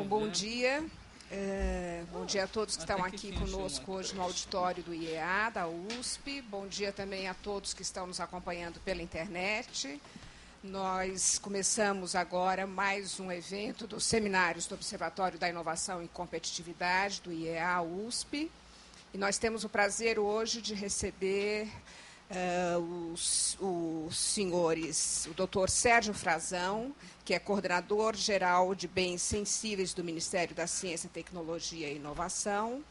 Bom dia. Bom dia a todos que estão aqui conosco hoje no auditório do IEA, da USP. Bom dia também a todos que estão nos acompanhando pela internet. Nós começamos agora mais um evento dos seminários do Observatório da Inovação e Competitividade, do IEA USP. E nós temos o prazer hoje de receber os senhores, o doutor Sérgio Frazão, que é coordenador-geral de bens sensíveis do Ministério da Ciência, Tecnologia e Inovação,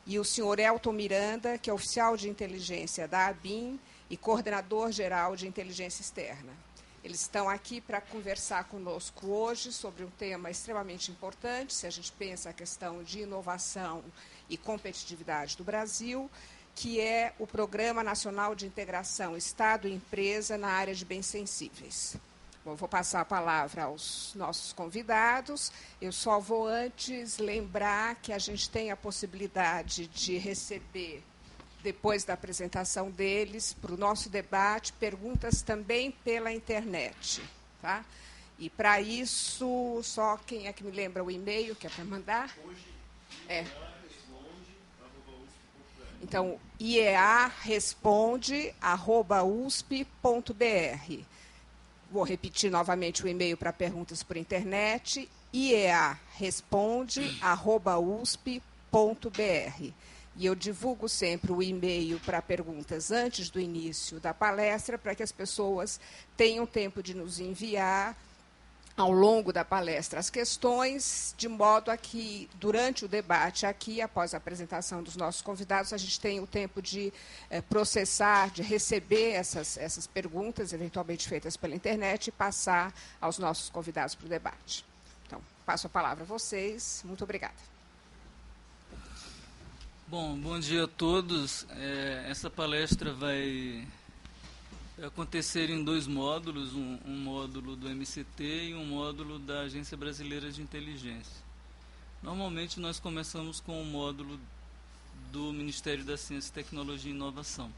e o senhor Elton Miranda, que é oficial de inteligência da ABIN e coordenador-geral de inteligência externa. Eles estão aqui para conversar conosco hoje sobre um tema extremamente importante, se a gente pensa a questão de inovação e competitividade do Brasil, que é o Programa Nacional de Integração Estado e Empresa na área de bens sensíveis. Bom, vou passar a palavra aos nossos convidados. Eu só vou antes lembrar que a gente tem a possibilidade de receber, depois da apresentação deles, para o nosso debate, perguntas também pela internet. Tá? E, para isso, só quem é que me lembra o e-mail que é para mandar? Então, iearesponde@usp.br. Vou repetir novamente o e-mail para perguntas por internet, iearesponde@usp.br. E eu divulgo sempre o e-mail para perguntas antes do início da palestra, para que as pessoas tenham tempo de nos enviar ao longo da palestra as questões, de modo a que, durante o debate aqui, após a apresentação dos nossos convidados, a gente tenha o tempo de processar, de receber essas perguntas, eventualmente feitas pela internet, e passar aos nossos convidados para o debate. Então, passo a palavra a vocês. Muito obrigada. Bom dia a todos. Essa palestra vai acontecer em dois módulos, um módulo do MCT e um módulo da Agência Brasileira de Inteligência. Normalmente nós começamos com o módulo do Ministério da Ciência, Tecnologia e Inovação.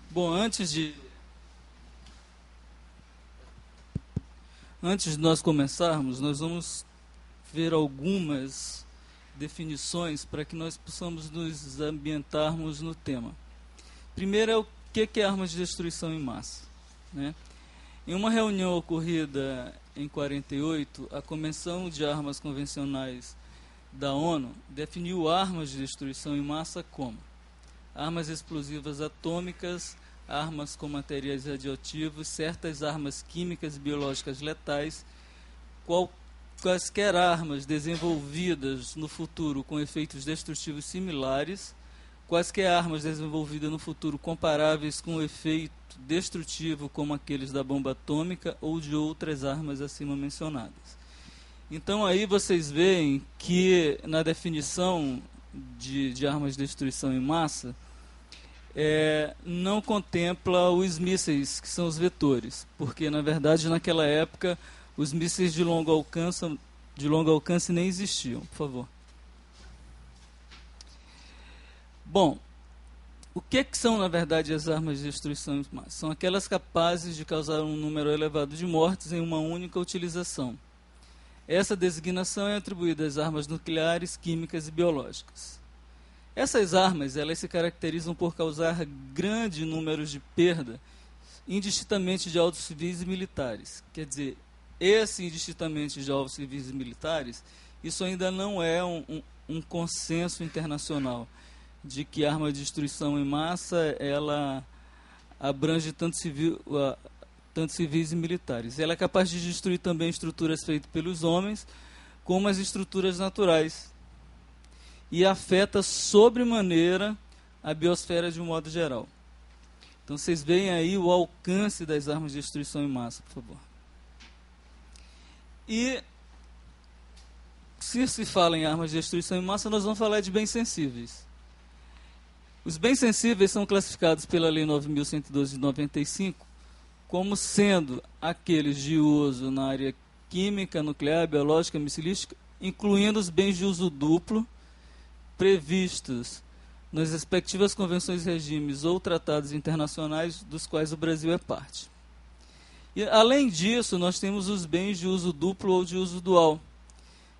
Bom, antes de nós começarmos, nós vamos ver algumas definições para que nós possamos nos ambientarmos no tema. Primeiro é o que é armas de destruição em massa, né? Em uma reunião ocorrida em 48, a Convenção de Armas Convencionais da ONU definiu armas de destruição em massa como armas explosivas atômicas, armas com materiais radioativos, certas armas químicas e biológicas letais, quaisquer armas desenvolvidas no futuro com efeitos destrutivos similares, quaisquer armas desenvolvidas no futuro comparáveis com efeito destrutivo como aqueles da bomba atômica ou de outras armas acima mencionadas. Então aí vocês veem que na definição de armas de destruição em massa, não contempla os mísseis, que são os vetores, porque, na verdade, naquela época, os mísseis de longo alcance nem existiam. Por favor. Bom, o que são, na verdade, as armas de destruição em massa? São aquelas capazes de causar um número elevado de mortes em uma única utilização. Essa designação é atribuída às armas nucleares, químicas e biológicas. Essas armas, elas se caracterizam por causar grande número de perda, indistintamente de alvos civis e militares. Quer dizer, esse indistintamente de alvos civis e militares, isso ainda não é um consenso internacional de que a arma de destruição em massa, ela abrange tanto civis e militares. Ela é capaz de destruir também estruturas feitas pelos homens, como as estruturas naturais, e afeta sobremaneira a biosfera de um modo geral. Então, vocês veem aí o alcance das armas de destruição em massa, por favor. E, se fala em armas de destruição em massa, nós vamos falar de bens sensíveis. Os bens sensíveis são classificados pela Lei 9.112 de 95 como sendo aqueles de uso na área química, nuclear, biológica, missilística, incluindo os bens de uso duplo previstos nas respectivas convenções, regimes ou tratados internacionais dos quais o Brasil é parte. E, além disso, nós temos os bens de uso duplo ou de uso dual,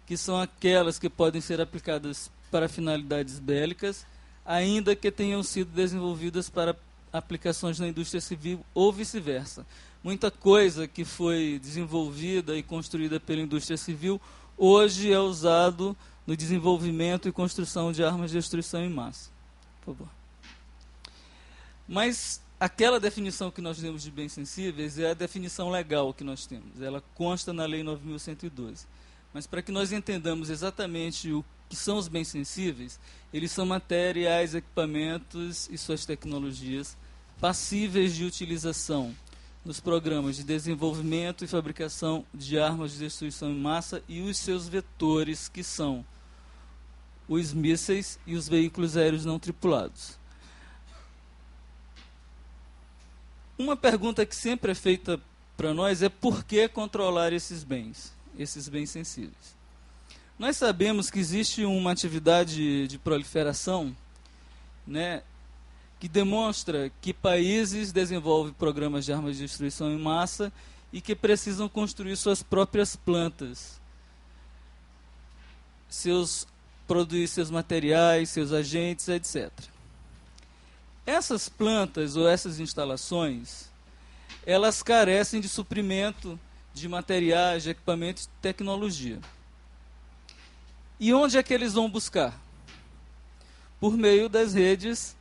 que são aquelas que podem ser aplicadas para finalidades bélicas, ainda que tenham sido desenvolvidas para aplicações na indústria civil ou vice-versa. Muita coisa que foi desenvolvida e construída pela indústria civil hoje é usado no desenvolvimento e construção de armas de destruição em massa. Por favor. Mas aquela definição que nós temos de bens sensíveis é a definição legal que nós temos. Ela consta na Lei 9.112. Mas para que nós entendamos exatamente o que são os bens sensíveis, eles são materiais, equipamentos e suas tecnologias passíveis de utilização nos programas de desenvolvimento e fabricação de armas de destruição em massa e os seus vetores, que são os mísseis e os veículos aéreos não tripulados. Uma pergunta que sempre é feita para nós é por que controlar esses bens sensíveis. Nós sabemos que existe uma atividade de proliferação, né, que demonstra que países desenvolvem programas de armas de destruição em massa e que precisam construir suas próprias plantas, produzir seus materiais, seus agentes, etc. Essas plantas ou essas instalações, elas carecem de suprimento de materiais, de equipamentos e tecnologia. E onde é que eles vão buscar? Por meio das redes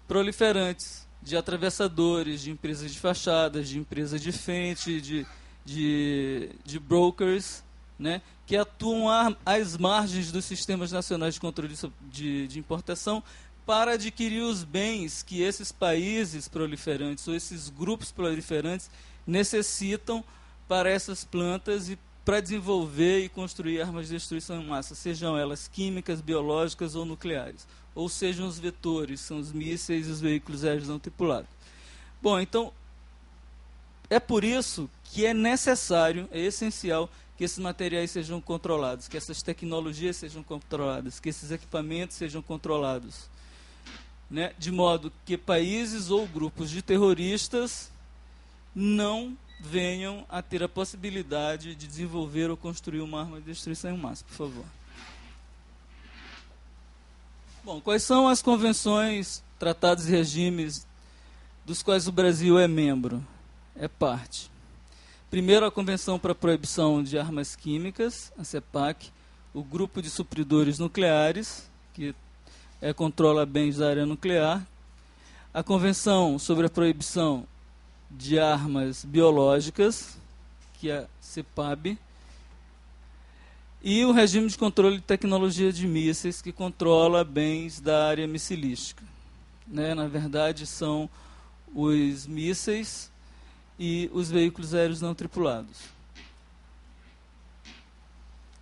proliferantes, de atravessadores, de empresas de fachadas, de empresas de frente, de brokers, né, que atuam às margens dos sistemas nacionais de controle de importação para adquirir os bens que esses países proliferantes ou esses grupos proliferantes necessitam para essas plantas e para desenvolver e construir armas de destruição em massa, sejam elas químicas, biológicas ou nucleares, ou sejam os vetores, são os mísseis e os veículos aéreos não tripulados. Bom, então, é por isso que é necessário, é essencial, que esses materiais sejam controlados, que essas tecnologias sejam controladas, que esses equipamentos sejam controlados, né, de modo que países ou grupos de terroristas não venham a ter a possibilidade de desenvolver ou construir uma arma de destruição em massa, por favor. Bom, quais são as convenções, tratados e regimes dos quais o Brasil é membro? É parte. Primeiro, a Convenção para a Proibição de Armas Químicas, a CEPAC, o Grupo de Supridores Nucleares, que controla bens da área nuclear, a Convenção sobre a Proibição de Armas Biológicas, que é a CEPAB, e o Regime de Controle de Tecnologia de Mísseis, que controla bens da área missilística. Né? Na verdade, são os mísseis e os veículos aéreos não tripulados.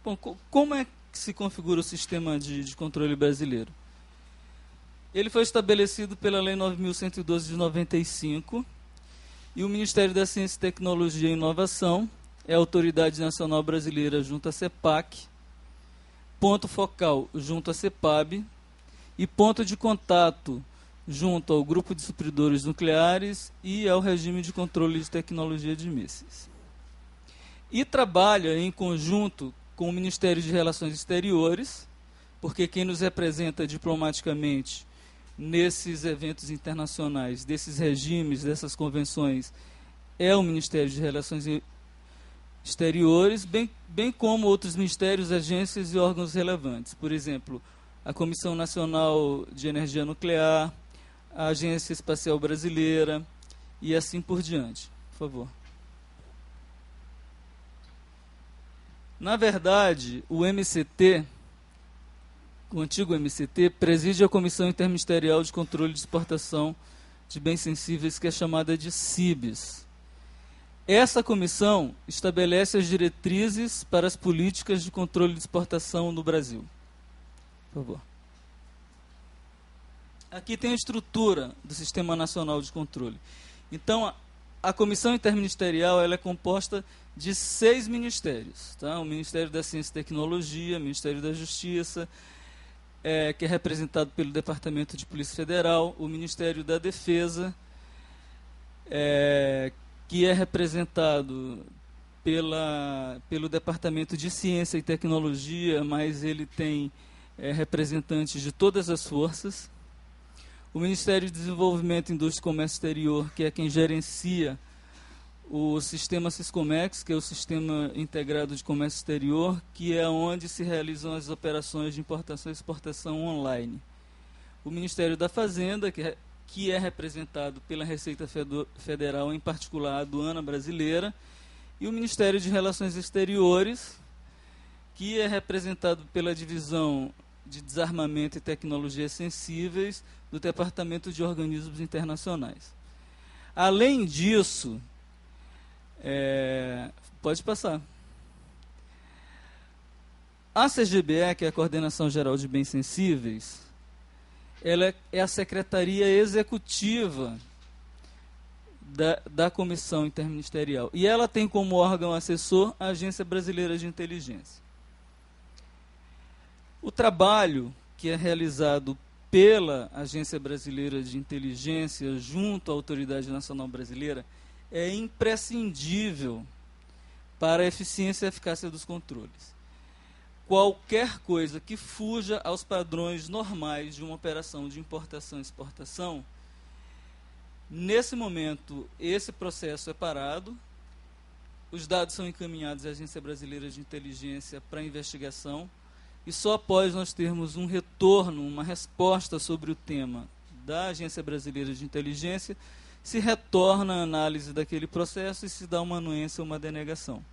Bom, como é que se configura o sistema de controle brasileiro? Ele foi estabelecido pela Lei 9.112 de 95, e o Ministério da Ciência, Tecnologia e Inovação é a autoridade nacional brasileira junto à CEPAC, ponto focal junto à CEPAB e ponto de contato junto ao Grupo de Supridores Nucleares e ao Regime de Controle de Tecnologia de Mísseis. E trabalha em conjunto com o Ministério de Relações Exteriores, porque quem nos representa diplomaticamente nesses eventos internacionais, desses regimes, dessas convenções, é o Ministério de Relações Exteriores, bem como outros ministérios, agências e órgãos relevantes. Por exemplo, a Comissão Nacional de Energia Nuclear, a Agência Espacial Brasileira e assim por diante. Por favor. Na verdade, o MCT, o antigo MCT, preside a Comissão Interministerial de Controle de Exportação de Bens Sensíveis, que é chamada de CIBS. Essa comissão estabelece as diretrizes para as políticas de controle de exportação no Brasil. Por favor. Aqui tem a estrutura do Sistema Nacional de Controle. Então, a comissão interministerial ela é composta de 6 ministérios. Tá? O Ministério da Ciência e Tecnologia, o Ministério da Justiça, que é representado pelo Departamento de Polícia Federal, o Ministério da Defesa, que é representado pelo Departamento de Ciência e Tecnologia, mas ele tem representantes de todas as forças. O Ministério de Desenvolvimento, Indústria e Comércio Exterior, que é quem gerencia o sistema Siscomex, que é o Sistema Integrado de Comércio Exterior, que é onde se realizam as operações de importação e exportação online. O Ministério da Fazenda, que é representado pela Receita Federal, em particular a aduana brasileira, e o Ministério de Relações Exteriores, que é representado pela Divisão de Desarmamento e Tecnologias Sensíveis do Departamento de Organismos Internacionais. Além disso, pode passar. A CGBE, que é a Coordenação Geral de Bens Sensíveis, ela é a secretaria executiva da Comissão Interministerial. E ela tem como órgão assessor a Agência Brasileira de Inteligência. O trabalho que é realizado pela Agência Brasileira de Inteligência junto à Autoridade Nacional Brasileira é imprescindível para a eficiência e eficácia dos controles. Qualquer coisa que fuja aos padrões normais de uma operação de importação e exportação, nesse momento, esse processo é parado, os dados são encaminhados à Agência Brasileira de Inteligência para investigação, e só após nós termos um retorno, uma resposta sobre o tema da Agência Brasileira de Inteligência, se retorna a análise daquele processo e se dá uma anuência ou uma denegação.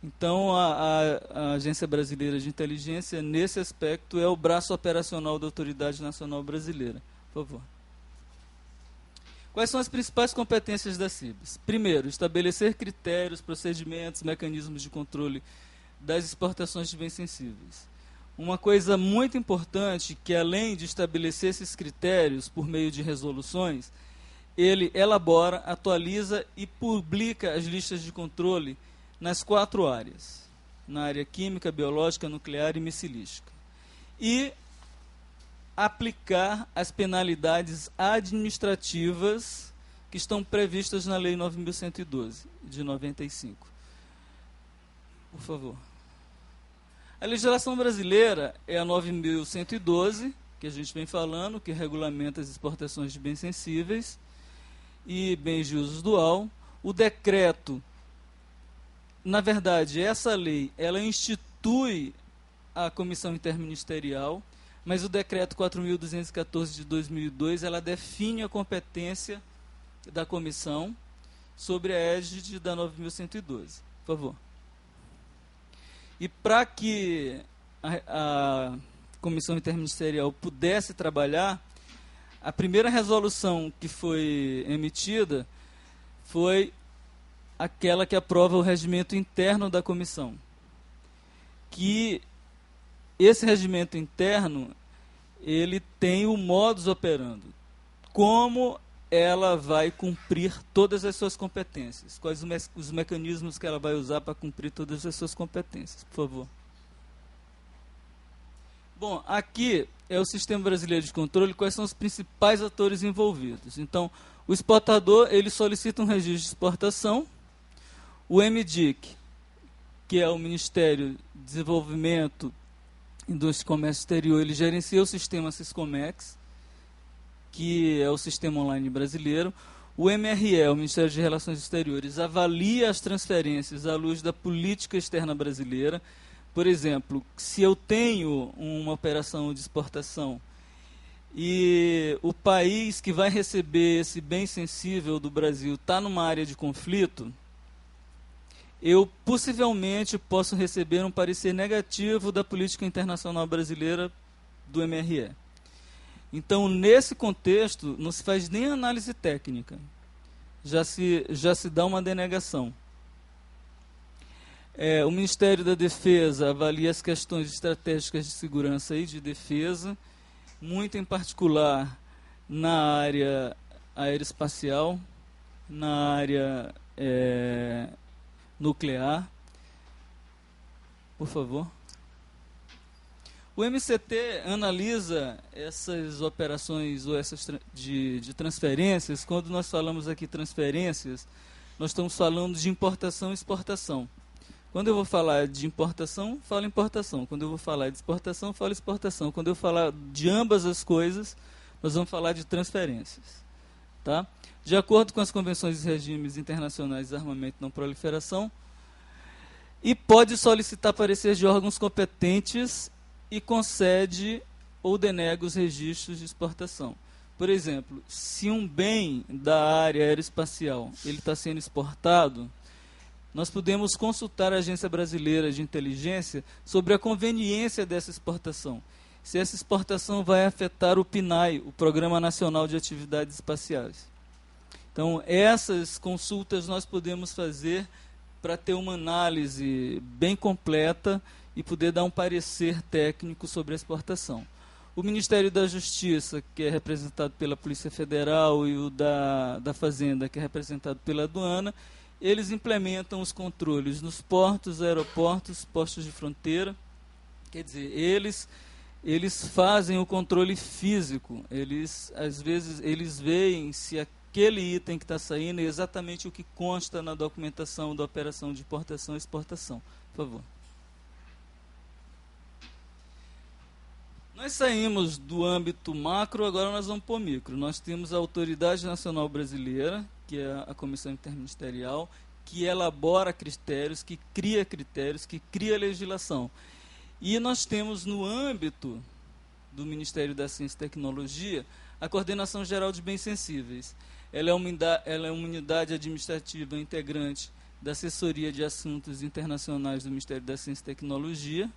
Então, a Agência Brasileira de Inteligência, nesse aspecto, é o braço operacional da Autoridade Nacional Brasileira. Por favor. Quais são as principais competências da CIBS? Primeiro, estabelecer critérios, procedimentos, mecanismos de controle das exportações de bens sensíveis. Uma coisa muito importante, que além de estabelecer esses critérios por meio de resoluções, ele elabora, atualiza e publica as listas de controle nas 4 áreas, na área química, biológica, nuclear e missilística. E aplicar as penalidades administrativas que estão previstas na Lei 9.112, de 95. Por favor. A legislação brasileira é a 9.112, que a gente vem falando, que regulamenta as exportações de bens sensíveis e bens de uso dual. O decreto, na verdade, essa lei, ela institui a Comissão Interministerial, mas o decreto 4.214 de 2002, ela define a competência da comissão sobre a égide da 9.112. Por favor. E para que a Comissão Interministerial pudesse trabalhar, a primeira resolução que foi emitida foi aquela que aprova o regimento interno da comissão. Que esse regimento interno, ele tem o modus operandi. Como ela vai cumprir todas as suas competências? Quais os mecanismos que ela vai usar para cumprir todas as suas competências? Por favor. Bom, aqui é o Sistema Brasileiro de Controle, quais são os principais atores envolvidos. Então, o exportador, ele solicita um registro de exportação, o MDIC, que é o Ministério de Desenvolvimento, Indústria e Comércio Exterior, ele gerencia o sistema Siscomex, que é o sistema online brasileiro. O MRE, o Ministério de Relações Exteriores, avalia as transferências à luz da política externa brasileira. Por exemplo, se eu tenho uma operação de exportação e o país que vai receber esse bem sensível do Brasil está numa área de conflito, eu possivelmente posso receber um parecer negativo da política internacional brasileira do MRE. Então, nesse contexto, não se faz nem análise técnica, já se dá uma denegação. O Ministério da Defesa avalia as questões estratégicas de segurança e de defesa, muito em particular na área aeroespacial. na área nuclear. Por favor. O MCT analisa essas operações ou essas de transferências. Quando nós falamos aqui transferências, nós estamos falando de importação e exportação. Quando eu vou falar de importação, falo importação. Quando eu vou falar de exportação, falo exportação. Quando eu falar de ambas as coisas, nós vamos falar de transferências. Tá? De acordo com as convenções e regimes internacionais de armamento e não proliferação, e pode solicitar parecer de órgãos competentes e concede ou denega os registros de exportação. Por exemplo, se um bem da área aeroespacial ele está sendo exportado, nós podemos consultar a Agência Brasileira de Inteligência sobre a conveniência dessa exportação. Se essa exportação vai afetar o PNAE, o Programa Nacional de Atividades Espaciais. Então, essas consultas nós podemos fazer para ter uma análise bem completa e poder dar um parecer técnico sobre a exportação. O Ministério da Justiça, que é representado pela Polícia Federal, e o da Fazenda, que é representado pela aduana, eles implementam os controles nos portos, aeroportos, postos de fronteira. Quer dizer, eles fazem o controle físico. Às vezes, eles veem se aquele item que está saindo é exatamente o que consta na documentação da operação de importação e exportação. Por favor. Nós saímos do âmbito macro, agora nós vamos para o micro. Nós temos a Autoridade Nacional Brasileira, que é a Comissão Interministerial, que elabora critérios, que cria legislação. E nós temos no âmbito do Ministério da Ciência e Tecnologia a Coordenação Geral de Bens Sensíveis. Ela é uma unidade administrativa integrante da Assessoria de Assuntos Internacionais do Ministério da Ciência e Tecnologia,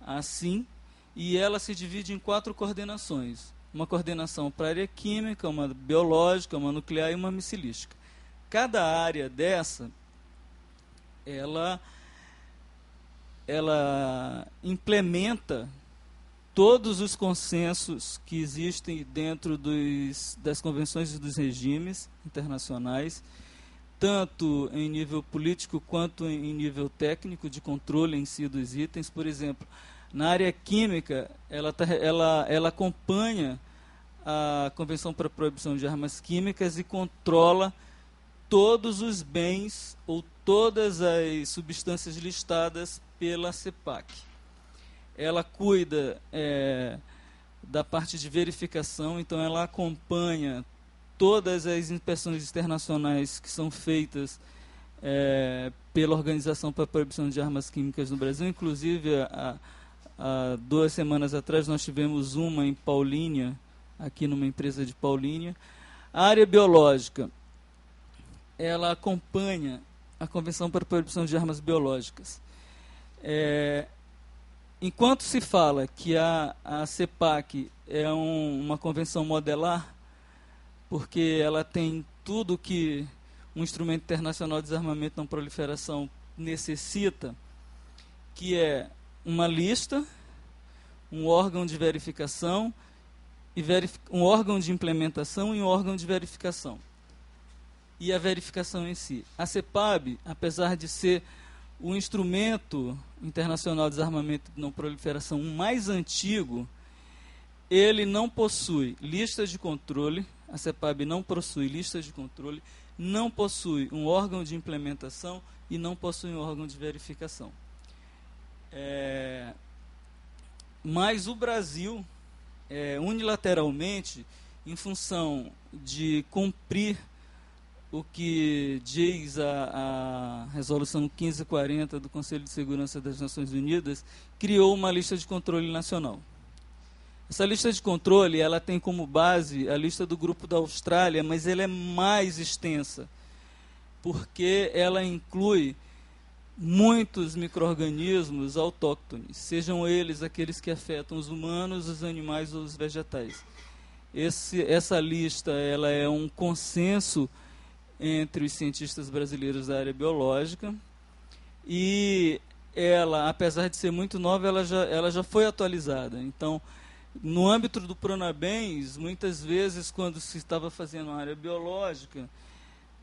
assim, e ela se divide em 4 coordenações. Uma coordenação para a área química, uma biológica, uma nuclear e uma missilística. Cada área dessa, ela implementa todos os consensos que existem dentro das convenções e dos regimes internacionais, tanto em nível político quanto em nível técnico de controle em si dos itens. Por exemplo, na área química, ela acompanha a Convenção para a Proibição de Armas Químicas e controla todos os bens ou todas as substâncias listadas pela CEPAC. Ela cuida da parte de verificação, então ela acompanha todas as inspeções internacionais que são feitas pela Organização para a Proibição de Armas Químicas no Brasil. Inclusive, há 2 semanas atrás, nós tivemos uma em Paulínia, aqui numa empresa de Paulínia. A área biológica, ela acompanha a Convenção para a Proibição de Armas Biológicas. Enquanto se fala que a CEPAC é uma convenção modelar, porque ela tem tudo que um instrumento internacional de desarmamento e não proliferação necessita, que é uma lista, um órgão de verificação, um órgão de implementação e um órgão de verificação. E a verificação em si. A CEPAB, apesar de ser o instrumento internacional de desarmamento e não proliferação mais antigo, ele não possui lista de controle, a CEPAB não possui lista de controle, não possui um órgão de implementação e não possui um órgão de verificação. Mas o Brasil, unilateralmente, em função de cumprir o que diz a Resolução 1540 do Conselho de Segurança das Nações Unidas, criou uma lista de controle nacional. Essa lista de controle, ela tem como base a lista do Grupo da Austrália, mas ela é mais extensa, porque ela inclui muitos micro-organismos autóctones, sejam eles aqueles que afetam os humanos, os animais ou os vegetais. Essa lista ela é um consenso entre os cientistas brasileiros da área biológica, e ela, apesar de ser muito nova, ela já foi atualizada. Então, no âmbito do Pronabens, muitas vezes, quando se estava fazendo a área biológica,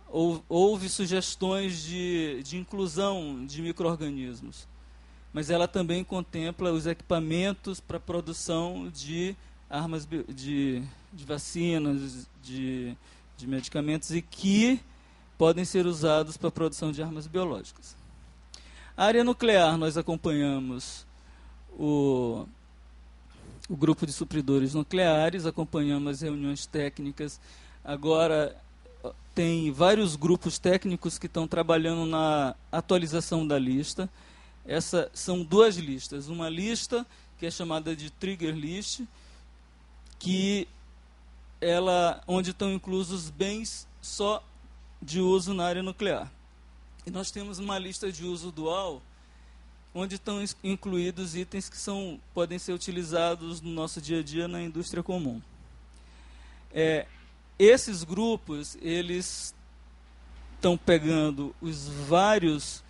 houve sugestões de inclusão de micro-organismos, mas ela também contempla os equipamentos para produção de armas, de vacinas, de medicamentos, e que podem ser usados para a produção de armas biológicas. A área nuclear, nós acompanhamos o grupo de supridores nucleares, acompanhamos as reuniões técnicas. Agora tem vários grupos técnicos que estão trabalhando na atualização da lista. Essas são duas listas. Uma lista que é chamada de Trigger List, onde estão inclusos bens só de uso na área nuclear. E nós temos uma lista de uso dual, onde estão incluídos itens que podem ser utilizados no nosso dia a dia na indústria comum. Esses grupos, eles estão pegando os vários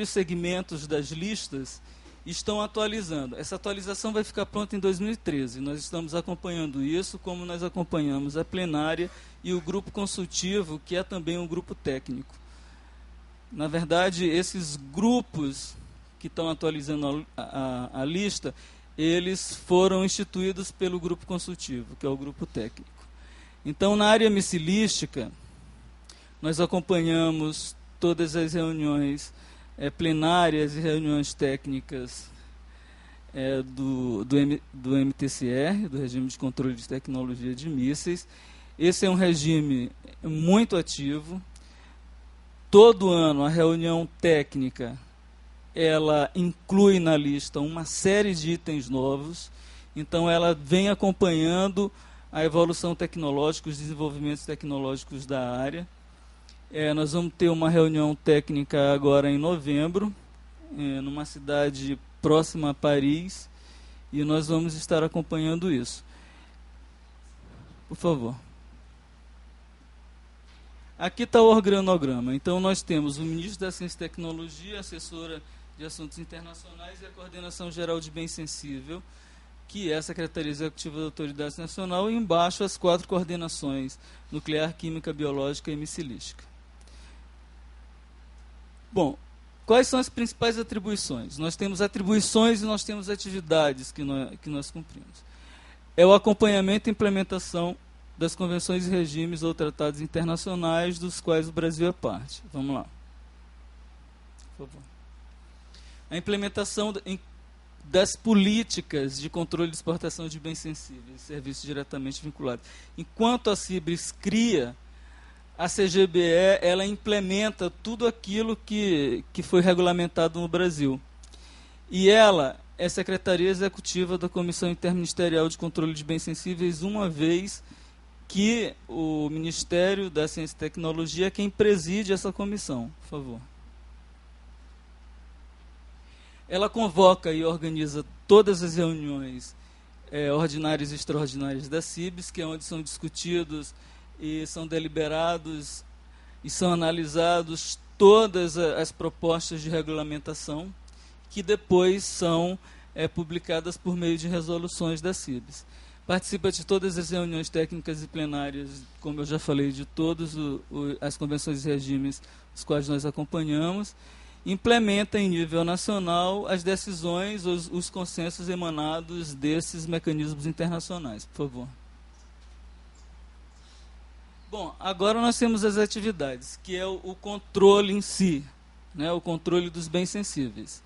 segmentos das listas e estão atualizando. Essa atualização vai ficar pronta em 2013. Nós estamos acompanhando isso, como nós acompanhamos a plenária e o grupo consultivo, que é também um grupo técnico. Na verdade, esses grupos que estão atualizando a lista, eles foram instituídos pelo grupo consultivo, que é o grupo técnico. Então, na área missilística, nós acompanhamos todas as reuniões plenárias e reuniões técnicas do MTCR, do Regime de Controle de Tecnologia de Mísseis. Esse é um regime muito ativo. Todo ano, a reunião técnica, ela inclui na lista uma série de itens novos. Então, ela vem acompanhando a evolução tecnológica, os desenvolvimentos tecnológicos da área. Nós vamos ter uma reunião técnica agora em novembro, numa cidade próxima a Paris, e nós vamos estar acompanhando isso. Por favor. Aqui está o organograma. Então, nós temos o ministro da Ciência e Tecnologia, a assessora de Assuntos Internacionais e a Coordenação Geral de Bem Sensível, que é a Secretaria Executiva da Autoridade Nacional, e embaixo as 4 coordenações: nuclear, química, biológica e missilística. Bom, quais são as principais atribuições? Nós temos atribuições e nós temos atividades que nós cumprimos. É o acompanhamento e implementação das convenções e regimes ou tratados internacionais dos quais o Brasil é parte. Vamos lá. Por favor. A implementação das políticas de controle de exportação de bens sensíveis, serviços diretamente vinculados. Enquanto a CIBRES cria, a CGBE ela implementa tudo aquilo que foi regulamentado no Brasil. E ela é secretaria executiva da Comissão Interministerial de Controle de Bens Sensíveis, uma vez que o Ministério da Ciência e Tecnologia é quem preside essa comissão. Por favor. Ela convoca e organiza todas as reuniões ordinárias e extraordinárias da CIBRES, que é onde são discutidos e são deliberados e são analisados todas as propostas de regulamentação, que depois são publicadas por meio de resoluções da CIBRES. Participa de todas as reuniões técnicas e plenárias, como eu já falei, de todas as convenções e regimes os quais nós acompanhamos. Implementa em nível nacional as decisões, os consensos emanados desses mecanismos internacionais. Por favor. Bom, agora nós temos as atividades, que é o controle em si, né, o controle dos bens sensíveis.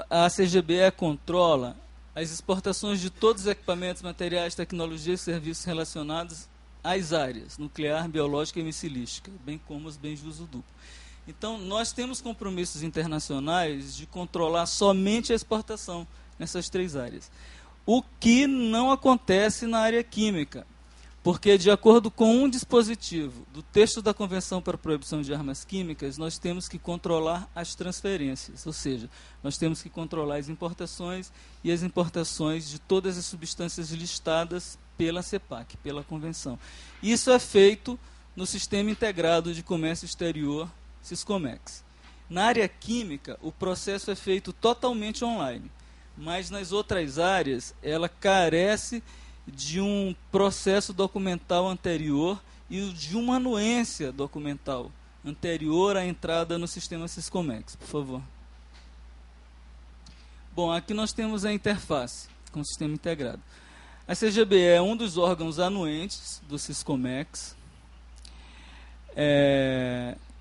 A CGBE controla as exportações de todos os equipamentos, materiais, tecnologias e serviços relacionados às áreas nuclear, biológica e missilística, bem como os bens de uso duplo. Então, nós temos compromissos internacionais de controlar somente a exportação nessas 3 áreas. O que não acontece na área química, porque, de acordo com um dispositivo do texto da Convenção para a Proibição de Armas Químicas, nós temos que controlar as transferências, ou seja, nós temos que controlar as importações e as importações de todas as substâncias listadas pela CEPAC, pela Convenção. Isso é feito no Sistema Integrado de Comércio Exterior, Siscomex. Na área química, o processo é feito totalmente online, mas nas outras áreas, ela carece de um processo documental anterior e de uma anuência documental anterior à entrada no sistema Syscomex, por favor. Bom, aqui nós temos a interface com o sistema integrado. A CGBE é um dos órgãos anuentes do Syscomex.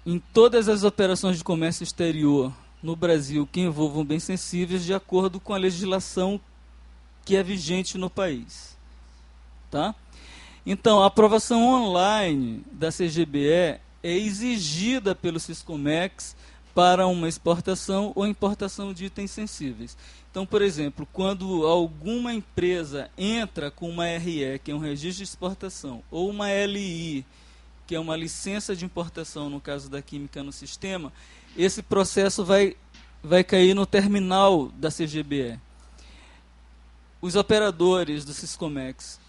Em todas as operações de comércio exterior no Brasil que envolvam bens sensíveis, de acordo com a legislação que é vigente no país. Tá? Então, a aprovação online da CGBE é exigida pelo Syscomex para uma exportação ou importação de itens sensíveis. Então, por exemplo, quando alguma empresa entra com uma RE, que é um registro de exportação, ou uma LI, que é uma licença de importação, no caso da química no sistema, esse processo vai cair no terminal da CGBE. Os operadores do Syscomex,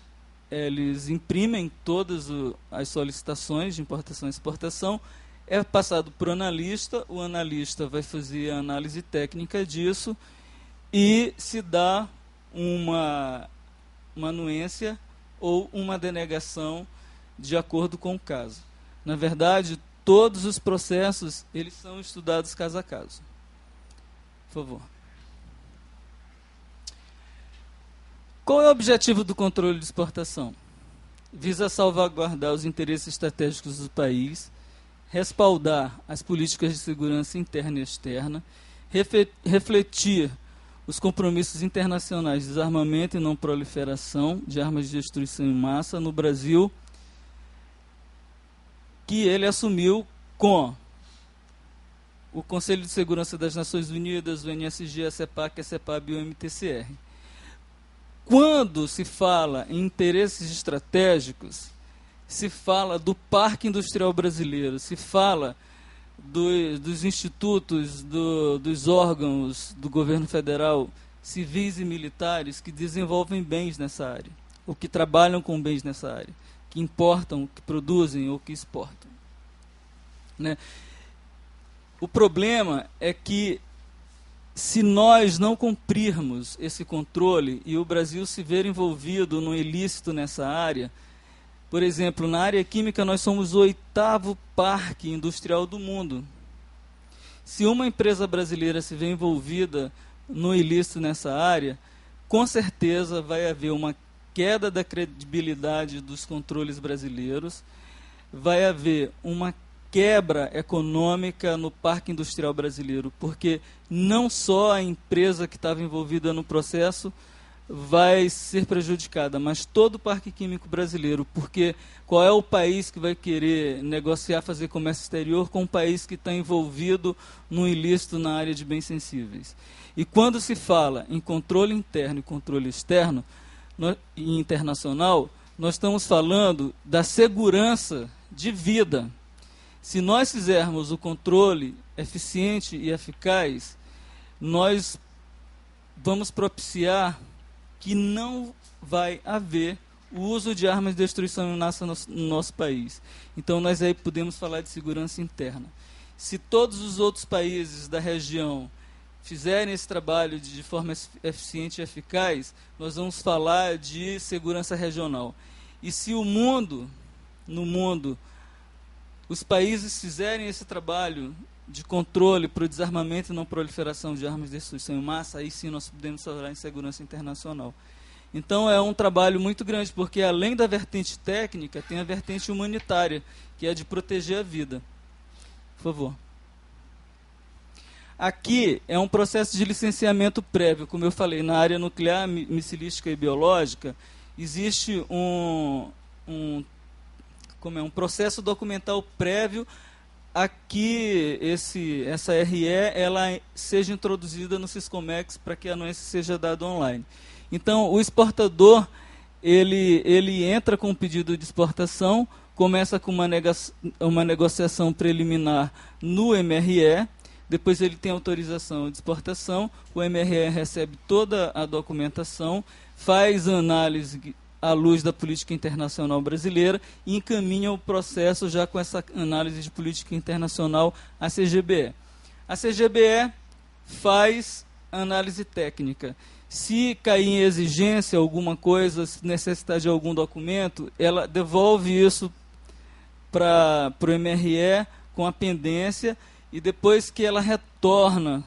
eles imprimem todas as solicitações de importação e exportação, é passado para o analista vai fazer a análise técnica disso e se dá uma anuência ou uma denegação de acordo com o caso. Na verdade, todos os processos eles são estudados caso a caso. Por favor. Qual é o objetivo do controle de exportação? Visa salvaguardar os interesses estratégicos do país, respaldar as políticas de segurança interna e externa, refletir os compromissos internacionais de desarmamento e não proliferação de armas de destruição em massa no Brasil, que ele assumiu com o Conselho de Segurança das Nações Unidas, o NSG, a CEPAC, a CEPAB e o MTCR. Quando se fala em interesses estratégicos, se fala do parque industrial brasileiro, se fala dos institutos, dos órgãos do governo federal, civis e militares, que desenvolvem bens nessa área, ou que trabalham com bens nessa área, que importam, que produzem ou que exportam. Né? O problema é que, se nós não cumprirmos esse controle e o Brasil se ver envolvido no ilícito nessa área, por exemplo, na área química nós somos o 8º parque industrial do mundo. Se uma empresa brasileira se ver envolvida no ilícito nessa área, com certeza vai haver uma queda da credibilidade dos controles brasileiros, vai haver uma quebra econômica no parque industrial brasileiro, porque não só a empresa que estava envolvida no processo vai ser prejudicada, mas todo o parque químico brasileiro, porque qual é o país que vai querer negociar, fazer comércio exterior com um país que está envolvido no ilícito na área de bens sensíveis? E quando se fala em controle interno e controle externo e internacional, nós estamos falando da segurança de vida. Se nós fizermos o controle eficiente e eficaz, nós vamos propiciar que não vai haver o uso de armas de destruição em massa no nosso país. Então, nós aí podemos falar de segurança interna. Se todos os outros países da região fizerem esse trabalho de forma eficiente e eficaz, nós vamos falar de segurança regional. E se no mundo, os países fizerem esse trabalho de controle para o desarmamento e não proliferação de armas de destruição em massa, aí sim nós podemos falar em segurança internacional. Então é um trabalho muito grande, porque além da vertente técnica, tem a vertente humanitária, que é de proteger a vida. Por favor. Aqui é um processo de licenciamento prévio, como eu falei, na área nuclear, missilística e biológica, existe um processo documental prévio a que essa RE ela seja introduzida no Syscomex para que a anuência seja dada online. Então, o exportador ele entra com um pedido de exportação, começa com uma negociação preliminar no MRE, depois ele tem autorização de exportação, o MRE recebe toda a documentação, faz análise à luz da política internacional brasileira e encaminha o processo já com essa análise de política internacional à CGBE. A CGBE faz análise técnica. Se cair em exigência alguma coisa, se necessitar de algum documento, ela devolve isso para o MRE com a pendência, e depois que ela retorna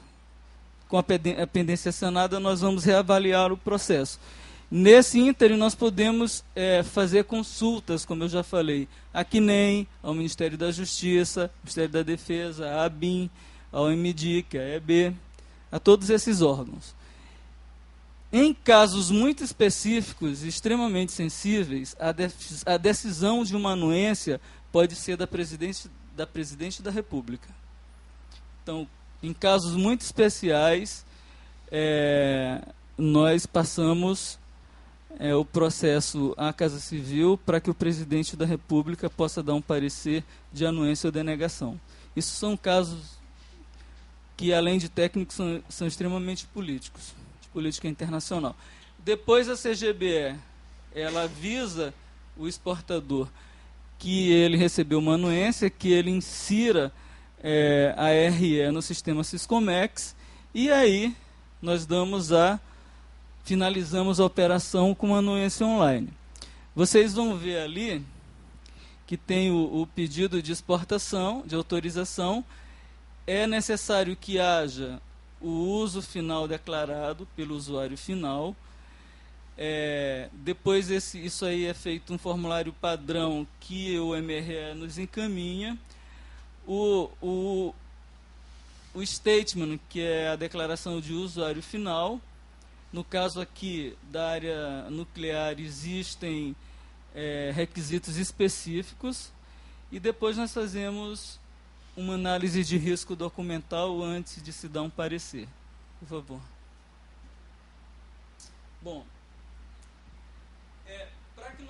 com a pendência sanada, nós vamos reavaliar o processo. Nesse ínterim, nós podemos fazer consultas, como eu já falei, à CNEM, ao Ministério da Justiça, ao Ministério da Defesa, à ABIN, ao MDIC, à EB, a todos esses órgãos. Em casos muito específicos, extremamente sensíveis, a decisão de uma anuência pode ser da Presidente da República. Então, em casos muito especiais, nós passamos o processo à Casa Civil para que o Presidente da República possa dar um parecer de anuência ou denegação. Isso são casos que, além de técnicos, são extremamente políticos, de política internacional. Depois, a CGBE, ela avisa o exportador que ele recebeu uma anuência, que ele insira a RE no sistema Siscomex, e aí nós finalizamos a operação com uma anuência online. Vocês vão ver ali que tem o pedido de exportação, de autorização. É necessário que haja o uso final declarado pelo usuário final. Depois isso aí é feito um formulário padrão que o MRE nos encaminha. O statement, que é a declaração de usuário final. No caso aqui da área nuclear, existem requisitos específicos, e depois nós fazemos uma análise de risco documental antes de se dar um parecer. Por favor. Bom, para que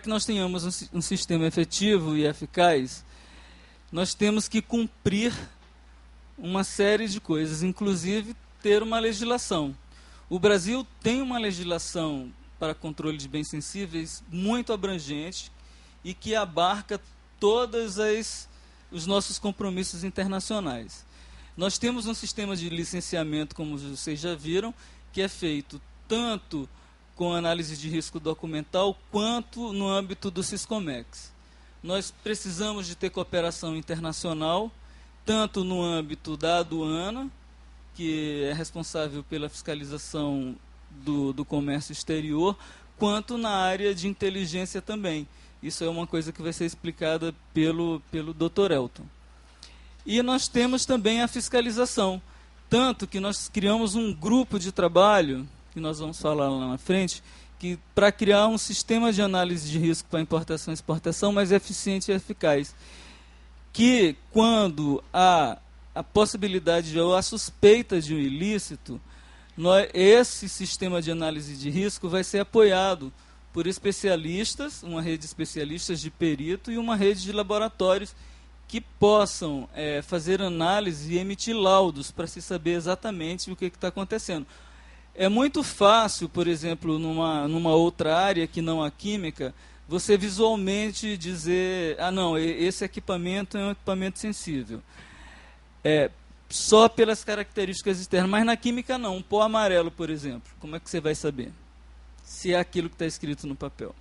nós tenhamos um sistema efetivo e eficaz, nós temos que cumprir uma série de coisas, inclusive ter uma legislação. O Brasil tem uma legislação para controle de bens sensíveis muito abrangente e que abarca todos os nossos compromissos internacionais. Nós temos um sistema de licenciamento, como vocês já viram, que é feito tanto com análise de risco documental quanto no âmbito do Siscomex. Nós precisamos de ter cooperação internacional, tanto no âmbito da aduana, que é responsável pela fiscalização do comércio exterior, quanto na área de inteligência também. Isso é uma coisa que vai ser explicada pelo Dr. Elton. E nós temos também a fiscalização, tanto que nós criamos um grupo de trabalho, que nós vamos falar lá na frente, para criar um sistema de análise de risco para importação e exportação mais eficiente e eficaz, que quando há a possibilidade ou a suspeita de um ilícito, esse sistema de análise de risco vai ser apoiado por especialistas, uma rede de especialistas de perito e uma rede de laboratórios que possam fazer análise e emitir laudos para se saber exatamente o que está acontecendo. É muito fácil, por exemplo, numa outra área que não a química, você visualmente dizer, não, esse equipamento é um equipamento sensível. Só pelas características externas, mas na química não. Um pó amarelo, por exemplo, como é que você vai saber se é aquilo que está escrito no papel?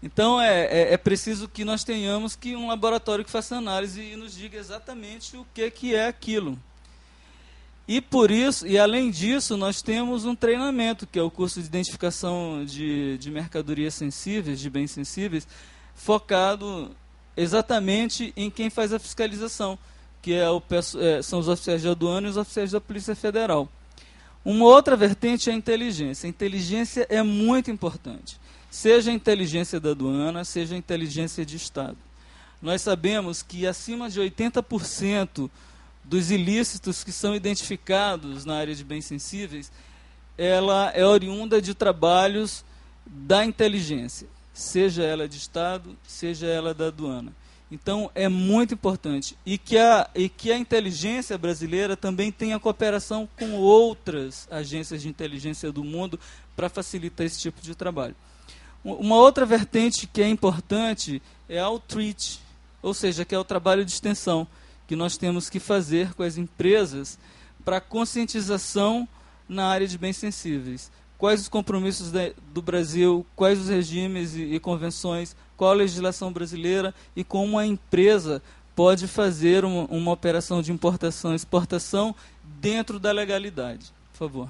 Então, é preciso que nós tenhamos um laboratório que faça análise e nos diga exatamente o que é aquilo. E por isso, e além disso, nós temos um treinamento, que é o curso de identificação de mercadorias sensíveis, de bens sensíveis, focado exatamente em quem faz a fiscalização, que são os oficiais de aduana e os oficiais da Polícia Federal. Uma outra vertente é a inteligência. A inteligência é muito importante, seja a inteligência da aduana, seja a inteligência de Estado. Nós sabemos que acima de 80% dos ilícitos que são identificados na área de bens sensíveis, ela é oriunda de trabalhos da inteligência, seja ela de Estado, seja ela da aduana. Então, é muito importante. E que a inteligência brasileira também tenha cooperação com outras agências de inteligência do mundo para facilitar esse tipo de trabalho. Uma outra vertente que é importante é a outreach, ou seja, que é o trabalho de extensão, que nós temos que fazer com as empresas para conscientização na área de bens sensíveis. Quais os compromissos do Brasil, quais os regimes e convenções, qual a legislação brasileira e como a empresa pode fazer uma operação de importação e exportação dentro da legalidade. Por favor.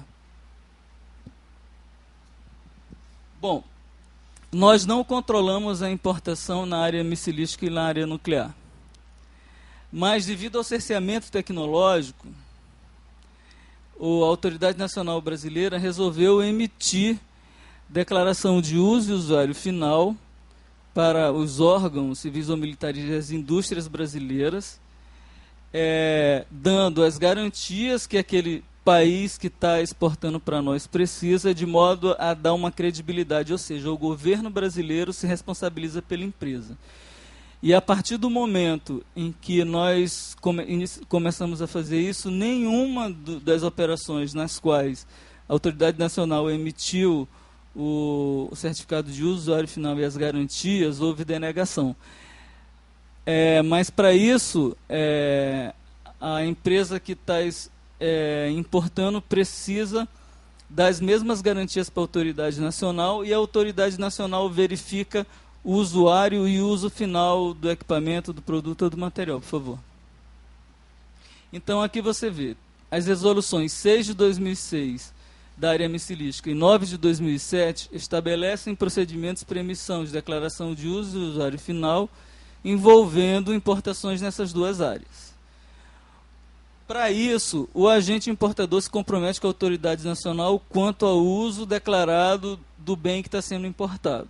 Bom, nós não controlamos a importação na área missilística e na área nuclear. Mas, devido ao cerceamento tecnológico, a Autoridade Nacional Brasileira resolveu emitir declaração de uso e usuário final para os órgãos civis ou militares e as indústrias brasileiras, dando as garantias que aquele país que está exportando para nós precisa, de modo a dar uma credibilidade, ou seja, o governo brasileiro se responsabiliza pela empresa. E a partir do momento em que nós começamos a fazer isso, nenhuma das operações nas quais a Autoridade Nacional emitiu o certificado de usuário final e as garantias, houve denegação. Mas para isso, a empresa que está importando precisa das mesmas garantias para a Autoridade Nacional, e a Autoridade Nacional verifica o usuário e o uso final do equipamento, do produto ou do material, por favor. Então, aqui você vê as resoluções 6 de 2006 da área missilística e 9 de 2007 estabelecem procedimentos para emissão de declaração de uso e usuário final envolvendo importações nessas duas áreas. Para isso, o agente importador se compromete com a autoridade nacional quanto ao uso declarado do bem que está sendo importado.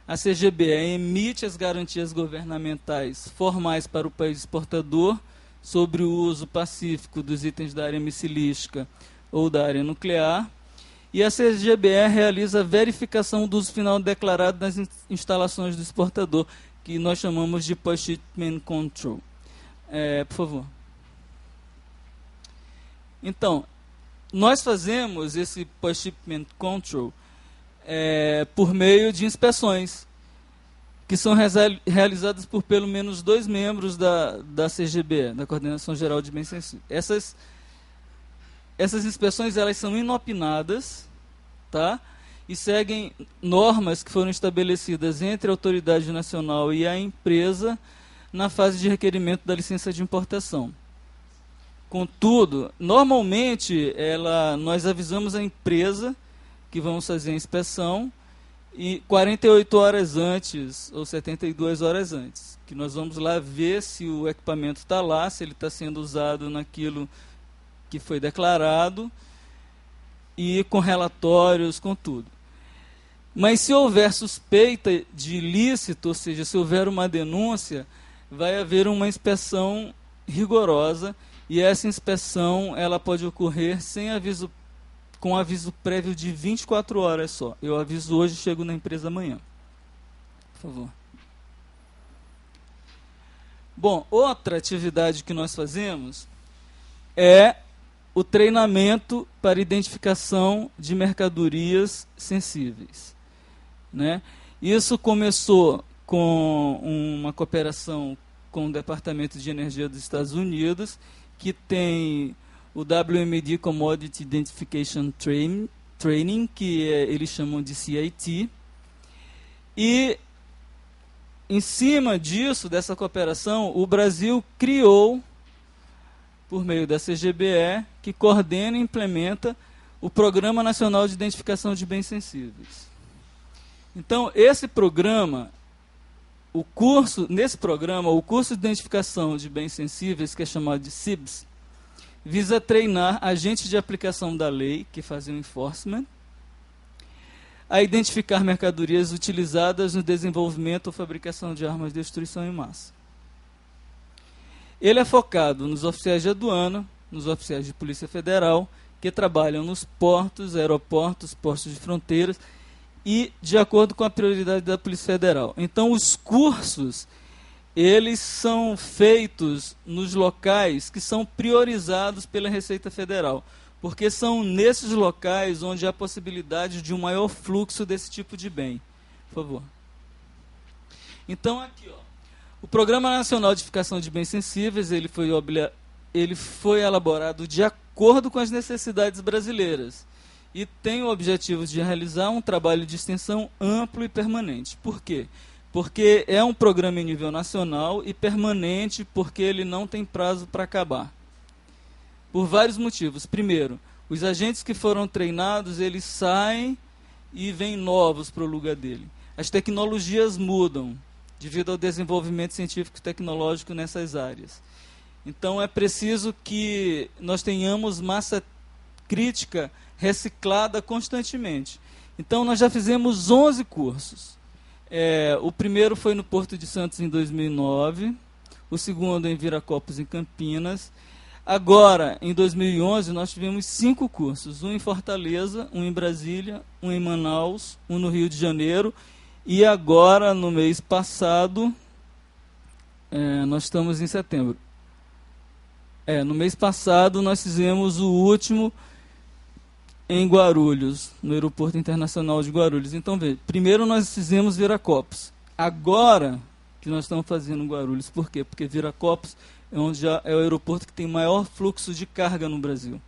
A CGBE emite as garantias governamentais formais para o país exportador sobre o uso pacífico dos itens da área missilística ou da área nuclear, e a CGBE realiza a verificação do uso final declarado nas instalações do exportador, que nós chamamos de Post-Shipment Control. Por favor. Então, nós fazemos esse Post-Shipment Control por meio de inspeções, que são realizadas por pelo menos 2 membros da CGBE, da Coordenação Geral de Bens Sensíveis. Essas inspeções, elas são inopinadas, tá? E seguem normas que foram estabelecidas entre a autoridade nacional e a empresa na fase de requerimento da licença de importação. Contudo, normalmente, nós avisamos a empresa que vamos fazer a inspeção e 48 horas antes, ou 72 horas antes, que nós vamos lá ver se o equipamento está lá, se ele está sendo usado naquilo que foi declarado, e com relatórios, com tudo. Mas se houver suspeita de ilícito, ou seja, se houver uma denúncia, vai haver uma inspeção rigorosa, e essa inspeção ela pode ocorrer sem aviso, com aviso prévio de 24 horas só. Eu aviso hoje, chego na empresa amanhã. Por favor. Bom, outra atividade que nós fazemos é o treinamento para identificação de mercadorias sensíveis, né? Isso começou com uma cooperação com o Departamento de Energia dos Estados Unidos, que tem o WMD Commodity Identification Training, que eles chamam de CIT. E, em cima disso, dessa cooperação, o Brasil criou, por meio da CGBE, que coordena e implementa o Programa Nacional de Identificação de Bens Sensíveis. Então, esse programa, nesse programa, o curso de identificação de bens sensíveis, que é chamado de CIBS, visa treinar agentes de aplicação da lei, que fazem o enforcement, a identificar mercadorias utilizadas no desenvolvimento ou fabricação de armas de destruição em massa. Ele é focado nos oficiais de aduana, nos oficiais de Polícia Federal, que trabalham nos portos, aeroportos, postos de fronteiras, e de acordo com a prioridade da Polícia Federal. Então, os cursos, eles são feitos nos locais que são priorizados pela Receita Federal, porque são nesses locais onde há possibilidade de um maior fluxo desse tipo de bem. Por favor. Então, aqui, ó, O Programa Nacional de Eficácia de Bens Sensíveis ele foi elaborado de acordo com as necessidades brasileiras e tem o objetivo de realizar um trabalho de extensão amplo e permanente. Por quê? Porque é um programa em nível nacional e permanente, porque ele não tem prazo para acabar. Por vários motivos. Primeiro, os agentes que foram treinados, eles saem e vêm novos para o lugar dele. As tecnologias mudam devido ao desenvolvimento científico e tecnológico nessas áreas. Então, é preciso que nós tenhamos massa crítica reciclada constantemente. Então, nós já fizemos 11 cursos. O primeiro foi no Porto de Santos em 2009, o segundo em Viracopos, em Campinas. Agora, em 2011, nós tivemos 5 cursos, um em Fortaleza, um em Brasília, um em Manaus, um no Rio de Janeiro, e agora, no mês passado, nós estamos em setembro. No mês passado, nós fizemos o último em Guarulhos, no Aeroporto Internacional de Guarulhos. Então, veja, primeiro nós fizemos Viracopos. Agora que nós estamos fazendo Guarulhos. Por quê? Porque Viracopos é o aeroporto que tem maior fluxo de carga no Brasil,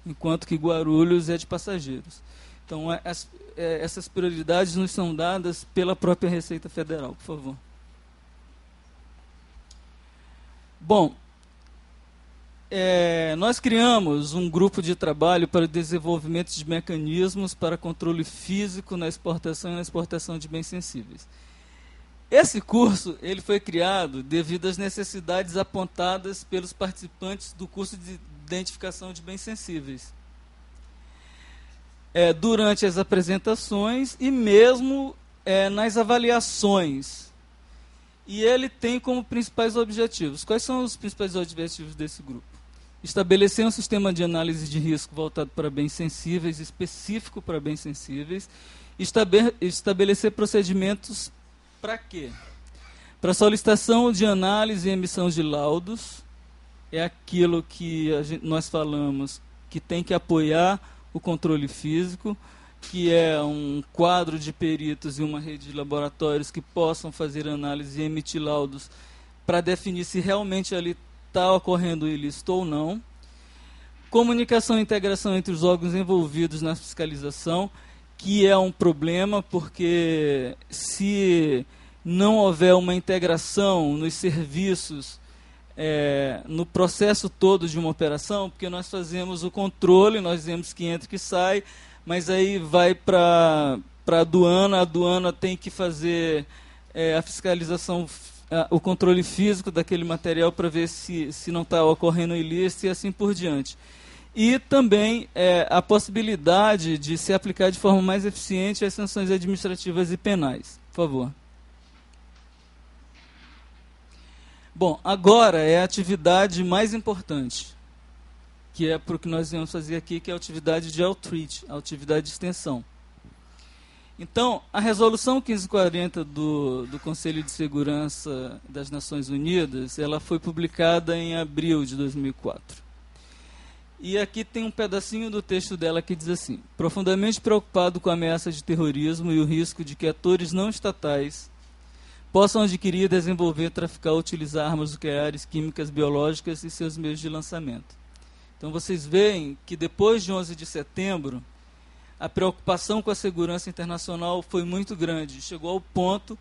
enquanto que Guarulhos é de passageiros. Então, essas prioridades nos são dadas pela própria Receita Federal, por favor. Bom, nós criamos um grupo de trabalho para o desenvolvimento de mecanismos para controle físico na exportação e na exportação de bens sensíveis. Esse curso ele foi criado devido às necessidades apontadas pelos participantes do curso de identificação de bens sensíveis. Durante as apresentações e mesmo nas avaliações. E ele tem como principais objetivos. Quais são os principais objetivos desse grupo? Estabelecer um sistema de análise de risco voltado para bens sensíveis, específico para bens sensíveis. Estabelecer procedimentos para quê? Para solicitação de análise e emissão de laudos. É aquilo que nós falamos que tem que apoiar o controle físico, que é um quadro de peritos e uma rede de laboratórios que possam fazer análise e emitir laudos para definir se realmente ali está ocorrendo ilícito ou não. Comunicação e integração entre os órgãos envolvidos na fiscalização, que é um problema, porque se não houver uma integração nos serviços, no processo todo de uma operação, porque nós fazemos o controle, nós dizemos que entra e que sai, mas aí vai para a aduana tem que fazer a fiscalização, o controle físico daquele material para ver se não está ocorrendo ilícito e assim por diante. E também a possibilidade de se aplicar de forma mais eficiente as sanções administrativas e penais. Por favor. Bom, agora é a atividade mais importante, que é para o que nós vamos fazer aqui, que é a atividade de outreach, a atividade de extensão. Então, a resolução 1540 do Conselho de Segurança das Nações Unidas, ela foi publicada em abril de 2004. E aqui tem um pedacinho do texto dela que diz assim: profundamente preocupado com a ameaça de terrorismo e o risco de que atores não estatais possam adquirir, desenvolver, traficar ou utilizar armas nucleares, químicas, biológicas e seus meios de lançamento. Então vocês veem que depois de 11 de setembro, a preocupação com a segurança internacional foi muito grande. Chegou ao ponto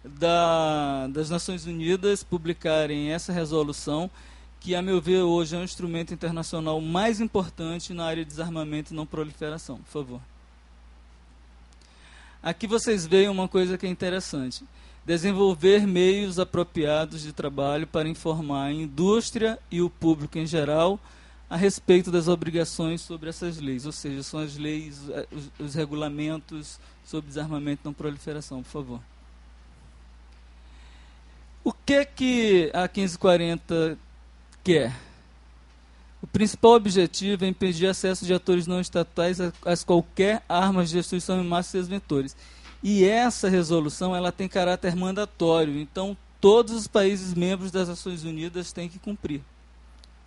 das Nações Unidas publicarem essa resolução, que, a meu ver, hoje é um instrumento internacional mais importante na área de desarmamento e não proliferação. Por favor. Aqui vocês veem uma coisa que é interessante. Desenvolver meios apropriados de trabalho para informar a indústria e o público em geral a respeito das obrigações sobre essas leis, ou seja, são as leis, os regulamentos sobre desarmamento e não proliferação, por favor. O que a 1540 quer? O principal objetivo é impedir acesso de atores não estatais a qualquer armas de destruição em massa e seus vetores. E essa resolução ela tem caráter mandatório, então todos os países membros das Nações Unidas têm que cumprir.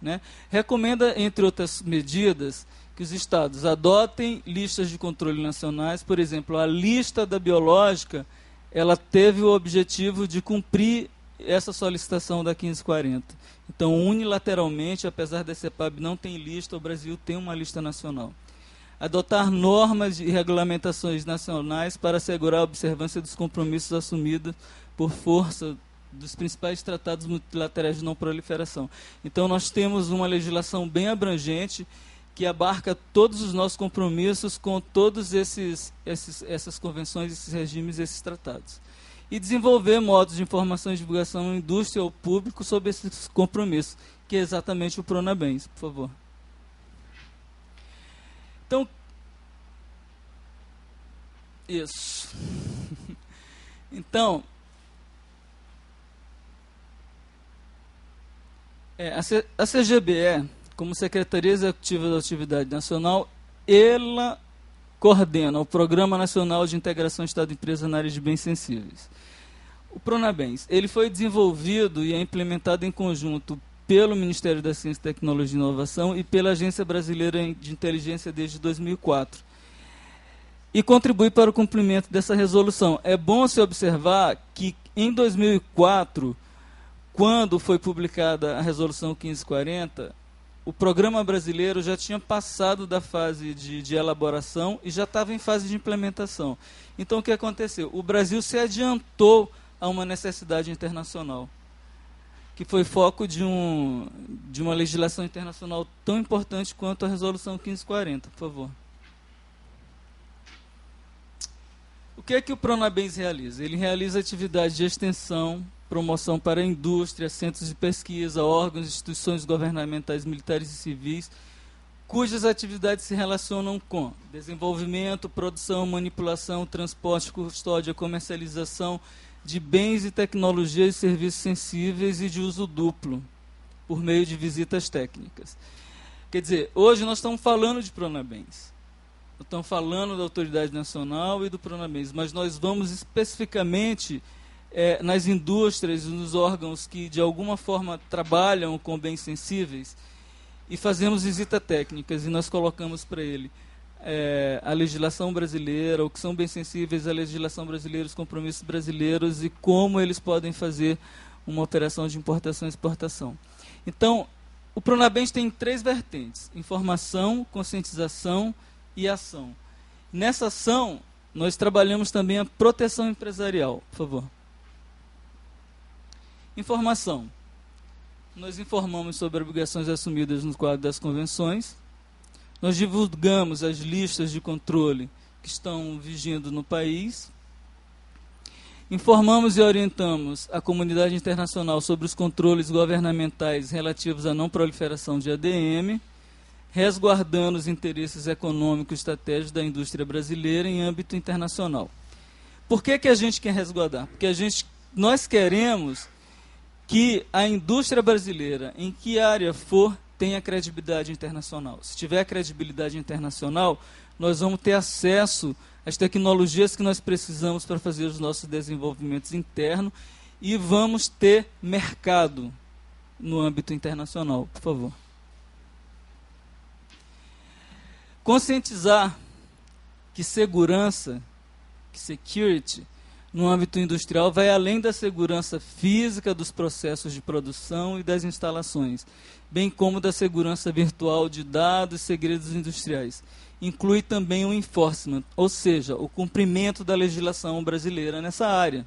Né? Recomenda, entre outras medidas, que os Estados adotem listas de controle nacionais. Por exemplo, a lista da biológica, ela teve o objetivo de cumprir essa solicitação da 1540. Então, unilateralmente, apesar da CEPAB não ter lista, o Brasil tem uma lista nacional. Adotar normas e regulamentações nacionais para assegurar a observância dos compromissos assumidos por força dos principais tratados multilaterais de não proliferação. Então, nós temos uma legislação bem abrangente que abarca todos os nossos compromissos com todos essas convenções, esses regimes, esses tratados. E desenvolver modos de informação e divulgação à indústria ou público sobre esses compromissos, que é exatamente o Pronabens, por favor. Então, isso. Então, a CGBE, como Secretaria Executiva da Atividade Nacional, ela coordena o Programa Nacional de Integração Estado-Empresa na área de bens sensíveis. O Pronabens, ele foi desenvolvido e é implementado em conjunto pelo Ministério da Ciência, Tecnologia e Inovação e pela Agência Brasileira de Inteligência desde 2004. E contribui para o cumprimento dessa resolução. É bom se observar que em 2004, quando foi publicada a resolução 1540, o programa brasileiro já tinha passado da fase de elaboração e já estava em fase de implementação. Então, o que aconteceu? O Brasil se adiantou a uma necessidade internacional, que foi foco de uma legislação internacional tão importante quanto a resolução 1540, por favor. O que é que o Pronabens realiza? Ele realiza atividades de extensão, promoção para a indústria, centros de pesquisa, órgãos, instituições governamentais, militares e civis, cujas atividades se relacionam com desenvolvimento, produção, manipulação, transporte, custódia, comercialização de bens e tecnologias e serviços sensíveis e de uso duplo, por meio de visitas técnicas. Quer dizer, hoje nós estamos falando de Pronabens. Estamos falando da Autoridade Nacional e do Pronabens, mas nós vamos especificamente nas indústrias e nos órgãos que de alguma forma trabalham com bens sensíveis e fazemos visitas técnicas e nós colocamos para ele a legislação brasileira, o que são bens sensíveis, a legislação brasileira, os compromissos brasileiros e como eles podem fazer uma operação de importação e exportação. Então, o Pronabens tem 3 vertentes: informação, conscientização e ação. Nessa ação, nós trabalhamos também a proteção empresarial. Por favor. Informação. Nós informamos sobre obrigações assumidas no quadro das convenções. Nós divulgamos as listas de controle que estão vigindo no país. Informamos e orientamos a comunidade internacional sobre os controles governamentais relativos à não proliferação de ADM, resguardando os interesses econômicos e estratégicos da indústria brasileira em âmbito internacional. Por que a gente quer resguardar? Porque nós queremos que a indústria brasileira, em que área for, tenha credibilidade internacional. Se tiver credibilidade internacional, nós vamos ter acesso às tecnologias que nós precisamos para fazer os nossos desenvolvimentos internos e vamos ter mercado no âmbito internacional. Por favor. Conscientizar que segurança, que security, no âmbito industrial, vai além da segurança física dos processos de produção e das instalações, bem como da segurança virtual de dados e segredos industriais. Inclui também o enforcement, ou seja, o cumprimento da legislação brasileira nessa área,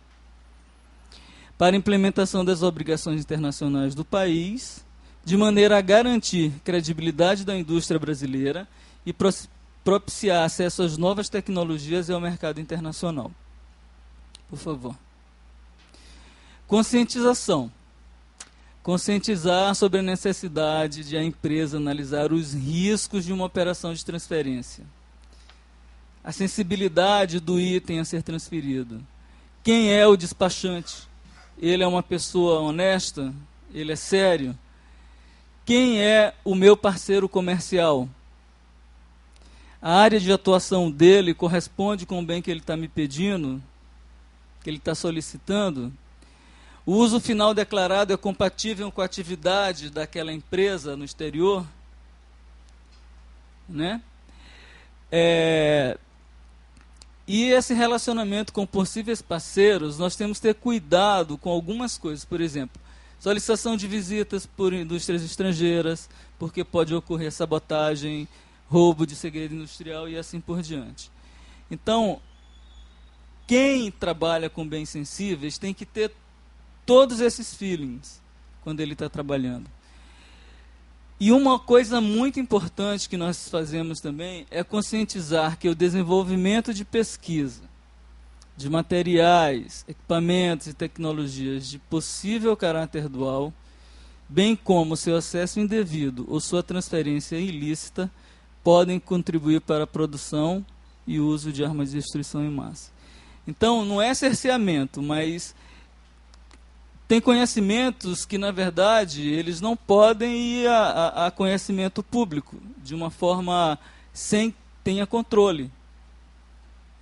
para implementação das obrigações internacionais do país, de maneira a garantir credibilidade da indústria brasileira e propiciar acesso às novas tecnologias e ao mercado internacional. Por favor. Conscientização. Conscientizar sobre a necessidade de a empresa analisar os riscos de uma operação de transferência. A sensibilidade do item a ser transferido. Quem é o despachante? Ele é uma pessoa honesta? Ele é sério? Quem é o meu parceiro comercial? A área de atuação dele corresponde com o bem que ele está me pedindo? Que ele está solicitando? O uso final declarado é compatível com a atividade daquela empresa no exterior? Né? E esse relacionamento com possíveis parceiros, nós temos que ter cuidado com algumas coisas. Por exemplo, solicitação de visitas por indústrias estrangeiras, porque pode ocorrer sabotagem, roubo de segredo industrial e assim por diante. Então, quem trabalha com bens sensíveis tem que ter todos esses feelings quando ele está trabalhando. E uma coisa muito importante que nós fazemos também é conscientizar que o desenvolvimento de pesquisa, de materiais, equipamentos e tecnologias de possível caráter dual, bem como seu acesso indevido ou sua transferência ilícita, podem contribuir para a produção e uso de armas de destruição em massa. Então, não é cerceamento, mas tem conhecimentos que, na verdade, eles não podem ir a conhecimento público, de uma forma sem que tenha controle.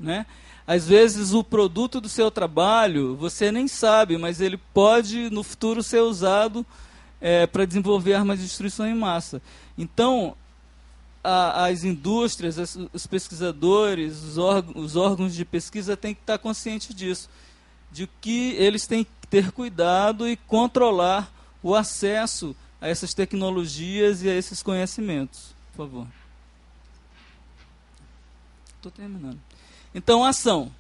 Né? Às vezes, o produto do seu trabalho, você nem sabe, mas ele pode, no futuro, ser usado para desenvolver armas de destruição em massa. Então, as indústrias, os pesquisadores, os órgãos de pesquisa têm que estar conscientes disso, de que eles têm que ter cuidado e controlar o acesso a essas tecnologias e a esses conhecimentos. Por favor. Estou terminando. Então, ação.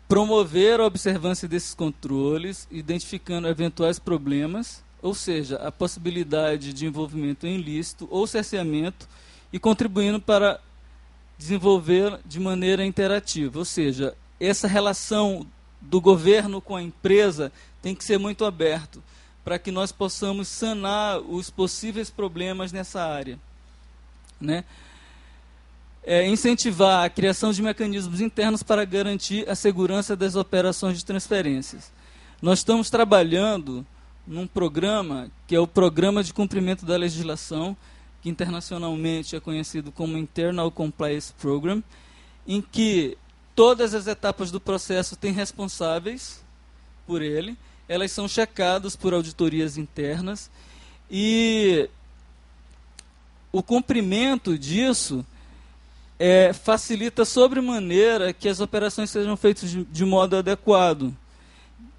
Promover a observância desses controles, identificando eventuais problemas, ou seja, a possibilidade de envolvimento em ilícito ou cerceamento, e contribuindo para desenvolver de maneira interativa. Ou seja, essa relação do governo com a empresa tem que ser muito aberto, para que nós possamos sanar os possíveis problemas nessa área. Né? Incentivar a criação de mecanismos internos para garantir a segurança das operações de transferências. Nós estamos trabalhando num programa, que é o Programa de Cumprimento da Legislação, que internacionalmente é conhecido como Internal Compliance Program, em que todas as etapas do processo têm responsáveis por ele, elas são checadas por auditorias internas, e o cumprimento disso facilita sobremaneira que as operações sejam feitas de modo adequado,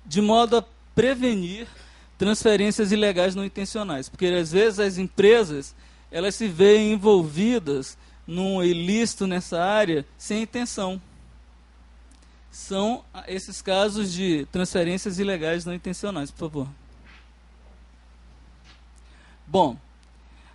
de modo a prevenir transferências ilegais não intencionais, porque às vezes as empresas elas se veem envolvidas num ilícito nessa área sem intenção. São esses casos de transferências ilegais não intencionais, por favor. Bom,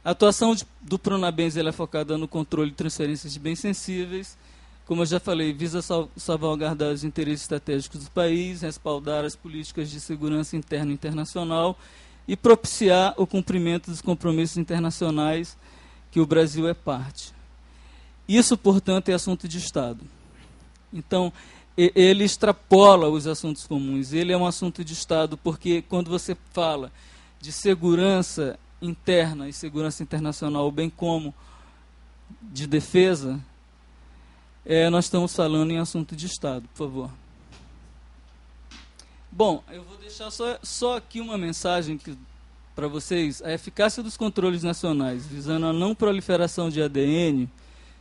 a atuação do Pronabens é focada no controle de transferências de bens sensíveis. Como eu já falei, visa salvaguardar os interesses estratégicos do país, respaldar as políticas de segurança interna e internacional e propiciar o cumprimento dos compromissos internacionais que o Brasil é parte. Isso, portanto, é assunto de Estado. Então, ele extrapola os assuntos comuns. Ele é um assunto de Estado, porque quando você fala de segurança interna e segurança internacional, bem como de defesa, nós estamos falando em assunto de Estado, por favor. Bom, eu vou deixar só aqui uma mensagem para vocês. A eficácia dos controles nacionais, visando a não proliferação de ADN,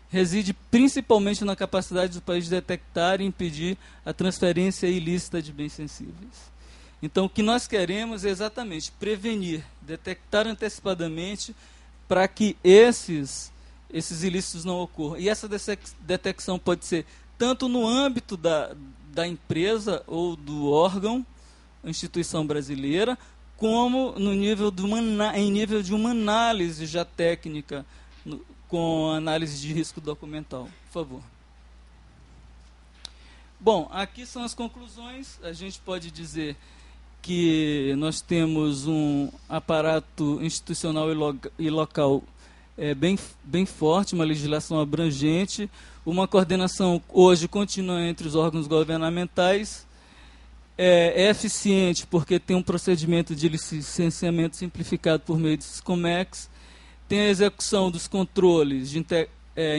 reside principalmente na capacidade do país de detectar e impedir a transferência ilícita de bens sensíveis. Então, o que nós queremos é exatamente prevenir, detectar antecipadamente para que esses ilícitos não ocorram. E essa detecção pode ser tanto no âmbito da empresa ou do órgão, instituição brasileira, como no nível em nível de uma análise já técnica, com análise de risco documental. Por favor. Bom, aqui são as conclusões. A gente pode dizer que nós temos um aparato institucional e local bem forte, uma legislação abrangente, uma coordenação hoje contínua entre os órgãos governamentais, é eficiente porque tem um procedimento de licenciamento simplificado por meio do Siscomex, tem a execução dos controles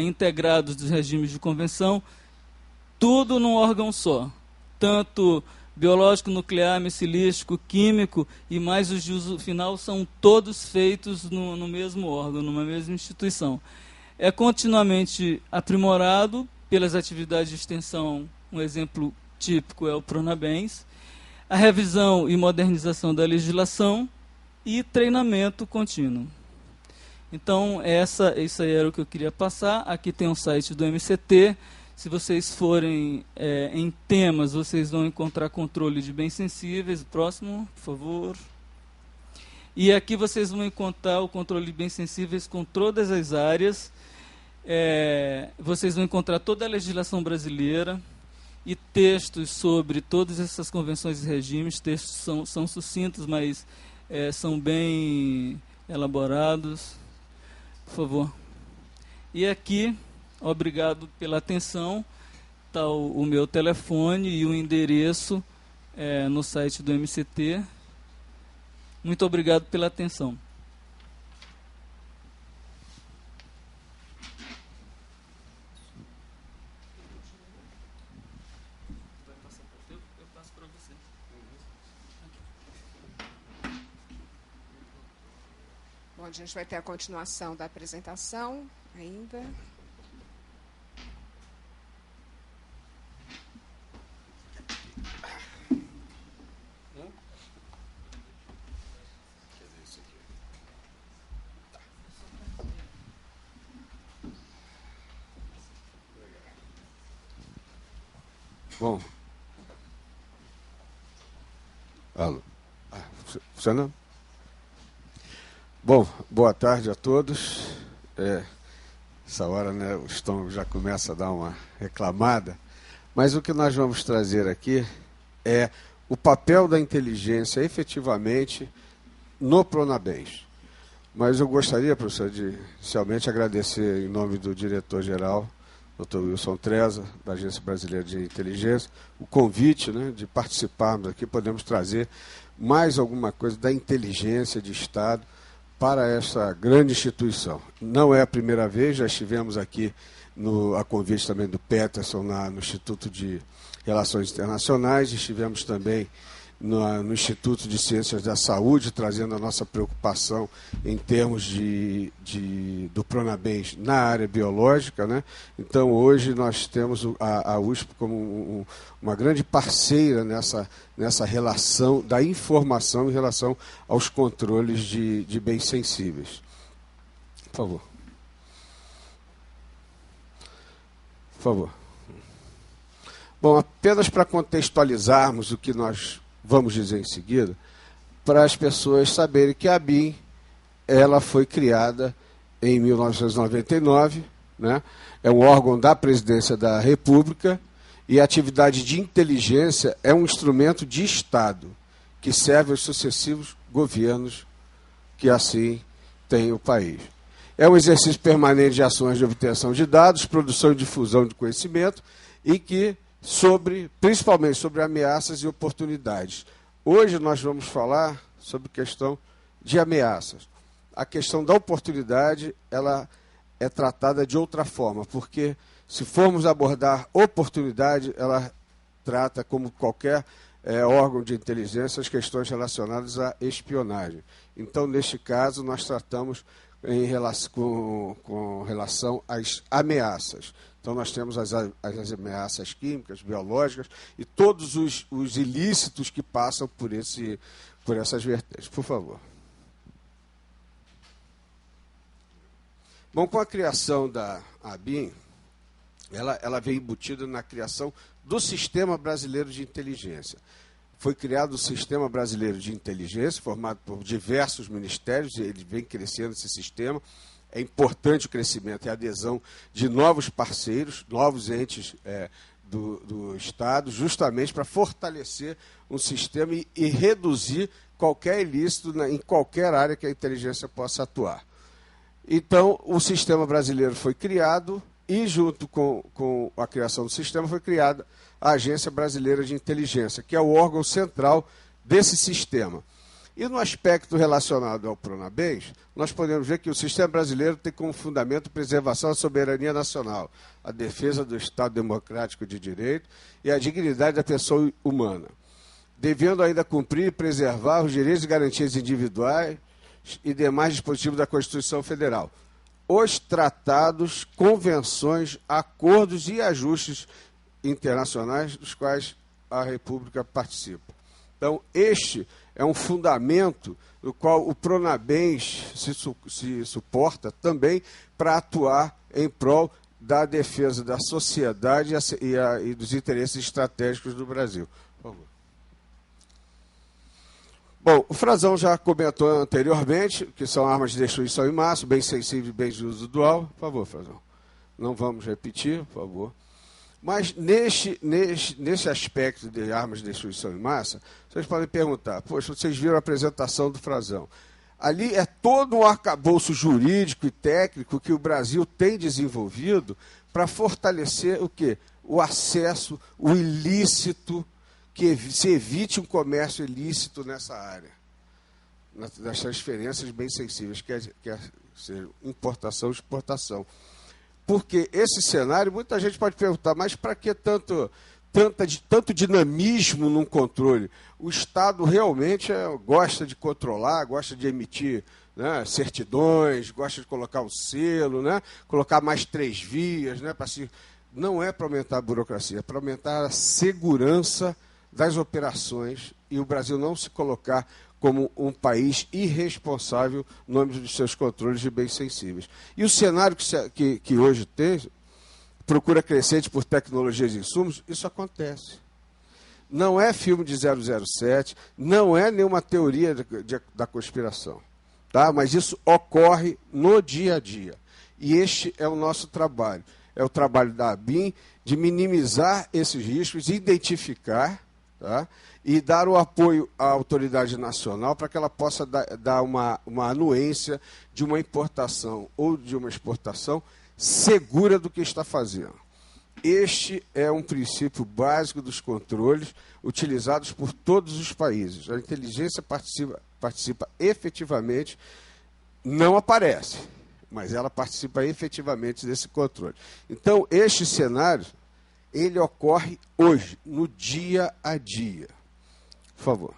integrados dos regimes de convenção, tudo num órgão só, tanto biológico, nuclear, missilístico, químico e mais os de uso final são todos feitos no mesmo órgão, numa mesma instituição. É continuamente aprimorado pelas atividades de extensão, um exemplo típico é o Pronabens, a revisão e modernização da legislação e treinamento contínuo. Então, isso aí era o que eu queria passar. Aqui tem um site do MCT. Se vocês forem em temas, vocês vão encontrar controle de bens sensíveis. Próximo, por favor. E aqui vocês vão encontrar o controle de bens sensíveis com todas as áreas. Vocês vão encontrar toda a legislação brasileira e textos sobre todas essas convenções e regimes. Textos são sucintos, mas são bem elaborados. Por favor. E aqui, obrigado pela atenção, está o meu telefone e o endereço no site do MCT. Muito obrigado pela atenção. Eu passo para você. Bom, a gente vai ter a continuação da apresentação ainda. Bom. Alô. Funcionando? Bom, boa tarde a todos. Essa hora, né, o estômago já começa a dar uma reclamada. Mas o que nós vamos trazer aqui é o papel da inteligência efetivamente no Pronabens. Mas eu gostaria, professor, de inicialmente agradecer em nome do diretor-geral, Dr. Wilson Treza, da Agência Brasileira de Inteligência, o convite, né, de participarmos aqui, podemos trazer mais alguma coisa da inteligência de Estado para essa grande instituição. Não é a primeira vez, já estivemos aqui a convite também do Peterson no Instituto de Relações Internacionais, estivemos também no Instituto de Ciências da Saúde, trazendo a nossa preocupação em termos do Pronabens na área biológica, né? Então, hoje nós temos a USP como uma grande parceira nessa relação da informação em relação aos controles de bens sensíveis. Por favor. Por favor. Bom, apenas para contextualizarmos o que nós vamos dizer em seguida, para as pessoas saberem que a ABIN ela foi criada em 1999, né? É um órgão da Presidência da República e a atividade de inteligência é um instrumento de Estado que serve aos sucessivos governos que assim têm o país. É um exercício permanente de ações de obtenção de dados, produção e difusão de conhecimento e que principalmente sobre ameaças e oportunidades. Hoje nós vamos falar sobre questão de ameaças. A questão da oportunidade ela é tratada de outra forma, porque se formos abordar oportunidade, ela trata, como qualquer órgão de inteligência, as questões relacionadas à espionagem. Então, neste caso, nós tratamos com relação às ameaças. Então, nós temos as ameaças químicas, biológicas e todos os ilícitos que passam por essas vertentes. Por favor. Bom, com a criação da ABIN, ela veio embutida na criação do Sistema Brasileiro de Inteligência. Foi criado o Sistema Brasileiro de Inteligência, formado por diversos ministérios, e ele vem crescendo esse sistema. É importante o crescimento e a adesão de novos parceiros, novos entes do Estado, justamente para fortalecer um sistema e reduzir qualquer ilícito em qualquer área que a inteligência possa atuar. Então, o sistema brasileiro foi criado e, junto com a criação do sistema, foi criada a Agência Brasileira de Inteligência, que é o órgão central desse sistema. E no aspecto relacionado ao Pronabens, nós podemos ver que o sistema brasileiro tem como fundamento a preservação da soberania nacional, a defesa do Estado democrático de direito e a dignidade da pessoa humana, devendo ainda cumprir e preservar os direitos e garantias individuais e demais dispositivos da Constituição Federal. os tratados, convenções, acordos e ajustes internacionais dos quais a República participa. Então, este é um fundamento no qual o Pronabens se suporta também para atuar em prol da defesa da sociedade e dos interesses estratégicos do Brasil. Por favor. Bom, o Frazão já comentou anteriormente que são armas de destruição em massa, bens sensíveis e bens de uso dual. Por favor, Frazão. Não vamos repetir, por favor. Mas nesse aspecto de armas de destruição em massa, vocês podem perguntar, poxa, vocês viram a apresentação do Frazão. Ali é todo um arcabouço jurídico e técnico que o Brasil tem desenvolvido para fortalecer o quê? O acesso, o ilícito, que se evite um comércio ilícito nessa área, das transferências bem sensíveis, quer ser importação e exportação. Porque esse cenário, muita gente pode perguntar, mas para que tanto dinamismo num controle? O Estado realmente gosta de controlar, gosta de emitir, né, certidões, gosta de colocar um selo, né, colocar mais 3 vias. Né, não é para aumentar a burocracia, é para aumentar a segurança das operações e o Brasil não se colocar como um país irresponsável no âmbito dos seus controles de bens sensíveis. E o cenário que hoje tem, procura crescente por tecnologias e insumos, isso acontece. Não é filme de 007, não é nenhuma teoria da conspiração, tá? Mas isso ocorre no dia a dia. E este é o nosso trabalho. É o trabalho da ABIN de minimizar esses riscos, identificar, tá? E dar o apoio à autoridade nacional para que ela possa dar uma anuência de uma importação ou de uma exportação segura do que está fazendo. Este é um princípio básico dos controles utilizados por todos os países. A inteligência participa efetivamente, não aparece, mas ela participa efetivamente desse controle. Então, este cenário, ele ocorre hoje, no dia a dia. Por favor.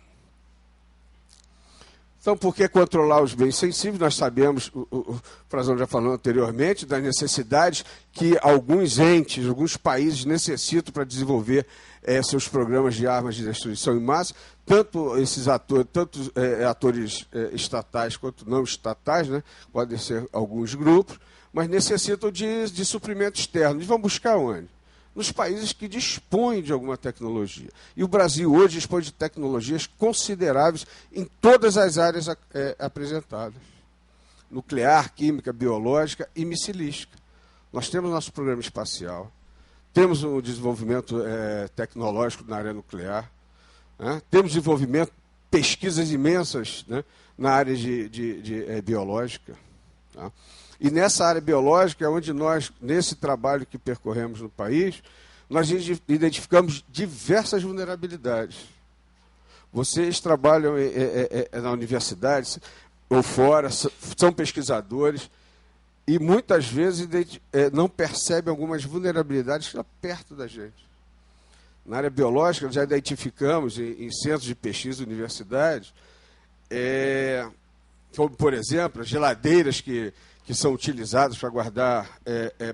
Então, por que controlar os bens sensíveis? Nós sabemos, o Frazão já falou anteriormente, das necessidades que alguns entes, alguns países necessitam para desenvolver seus programas de armas de destruição em massa, tanto esses atores estatais quanto não estatais, né? Podem ser alguns grupos, mas necessitam de suprimento externo. E vão buscar onde? Nos países que dispõem de alguma tecnologia. E o Brasil hoje dispõe de tecnologias consideráveis em todas as áreas apresentadas. Nuclear, química, biológica e missilística. Nós temos nosso programa espacial, temos um desenvolvimento tecnológico na área nuclear, né? Temos desenvolvimento, pesquisas imensas, né, na área de biológica. Tá? E nessa área biológica é onde nós, nesse trabalho que percorremos no país, nós identificamos diversas vulnerabilidades. Vocês trabalham na universidade ou fora, são pesquisadores, e muitas vezes não percebem algumas vulnerabilidades que estão perto da gente. Na área biológica, já identificamos em centros de pesquisa, universidades, como, por exemplo, as geladeiras que são utilizadas para guardar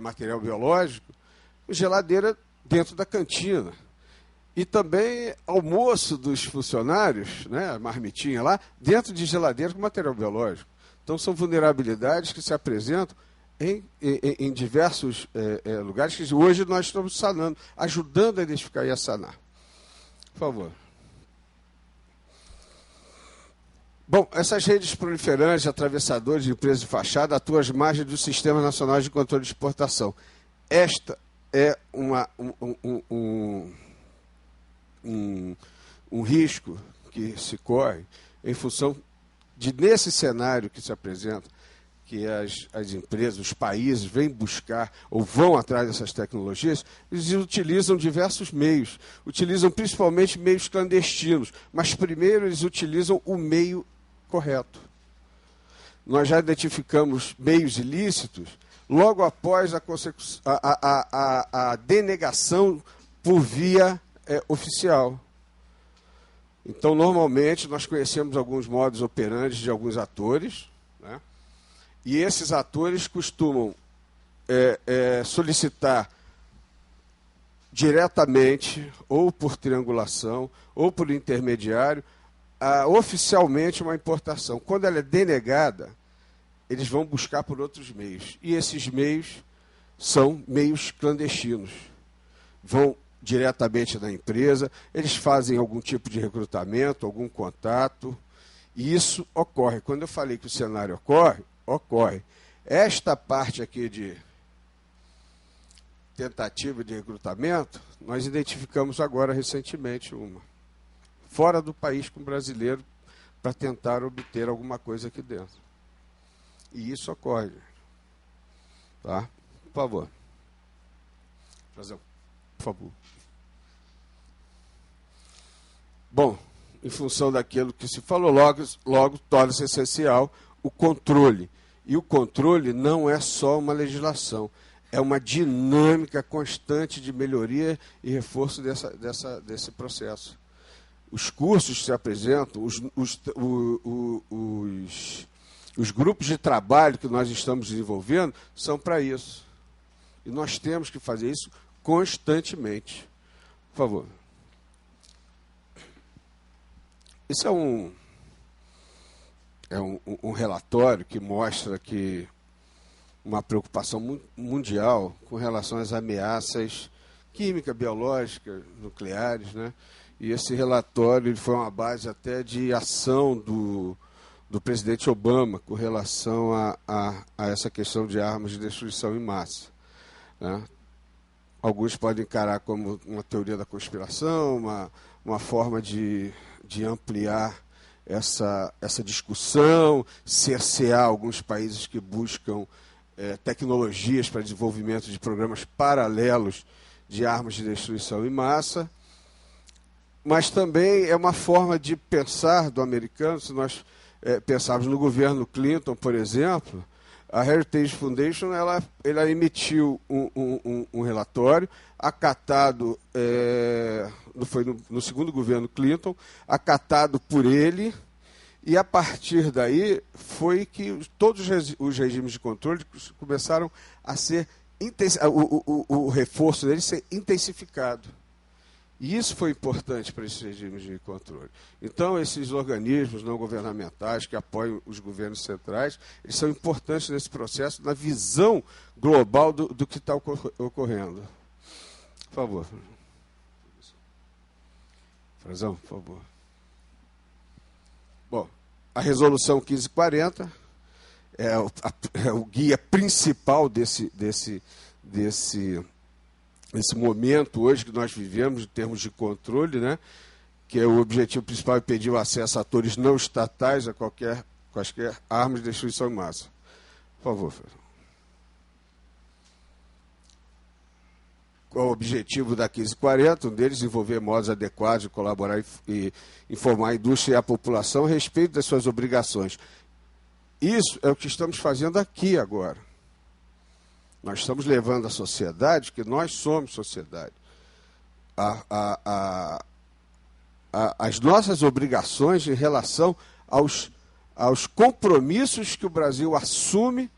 material biológico, geladeira dentro da cantina. E também almoço dos funcionários, né, a marmitinha lá, dentro de geladeira com material biológico. Então, são vulnerabilidades que se apresentam em diversos lugares que hoje nós estamos sanando, ajudando a identificar e a sanar. Por favor. Bom, essas redes proliferantes, atravessadores de empresas de fachada atuam às margens do Sistema Nacional de Controle de Exportação. Esta é um risco que se corre em função nesse cenário que se apresenta, que as empresas, os países vêm buscar ou vão atrás dessas tecnologias, eles utilizam diversos meios. Utilizam principalmente meios clandestinos, mas primeiro eles utilizam o meio correto. Nós já identificamos meios ilícitos logo após a denegação por via oficial. Então, normalmente, nós conhecemos alguns modos operantes de alguns atores, né? E esses atores costumam solicitar diretamente, ou por triangulação, ou por intermediário, oficialmente uma importação. Quando ela é denegada, eles vão buscar por outros meios. E esses meios são meios clandestinos. Vão diretamente na empresa, eles fazem algum tipo de recrutamento, algum contato, e isso ocorre. Quando eu falei que o cenário ocorre. Esta parte aqui de tentativa de recrutamento, nós identificamos agora recentemente uma, fora do país com brasileiro, para tentar obter alguma coisa aqui dentro. E isso ocorre. Tá? Por favor. Por favor. Bom, em função daquilo que se falou, logo torna-se essencial o controle. E o controle não é só uma legislação, é uma dinâmica constante de melhoria e reforço desse processo. Os cursos que se apresentam, os grupos de trabalho que nós estamos desenvolvendo são para isso. E nós temos que fazer isso constantemente. Por favor. Isso é um relatório que mostra que uma preocupação mundial com relação às ameaças químicas, biológicas, nucleares, né? E esse relatório ele foi uma base até de ação do presidente Obama com relação a essa questão de armas de destruição em massa, né? Alguns podem encarar como uma teoria da conspiração, uma forma de ampliar essa discussão, cercear alguns países que buscam tecnologias para desenvolvimento de programas paralelos de armas de destruição em massa, mas também é uma forma de pensar do americano. Se nós pensarmos no governo Clinton, por exemplo, a Heritage Foundation ela emitiu um relatório acatado, foi no segundo governo Clinton, acatado por ele, e a partir daí foi que todos os regimes de controle começaram a ser, o reforço deles ser intensificado. E isso foi importante para esses regimes de controle. Então, esses organismos não governamentais que apoiam os governos centrais, eles são importantes nesse processo, na visão global do que está ocorrendo. Por favor. Frazão, por favor. Bom, a resolução 1540 é o guia principal desse momento hoje que nós vivemos, em termos de controle, né? Que é o objetivo principal é impedir o acesso a atores não estatais a quaisquer armas de destruição em massa. Por favor, Frazão. Qual o objetivo da 1540? Um deles, desenvolver modos adequados de colaborar e informar a indústria e a população a respeito das suas obrigações. Isso é o que estamos fazendo aqui agora. Nós estamos levando à sociedade, que nós somos sociedade, as nossas obrigações em relação aos compromissos que o Brasil assume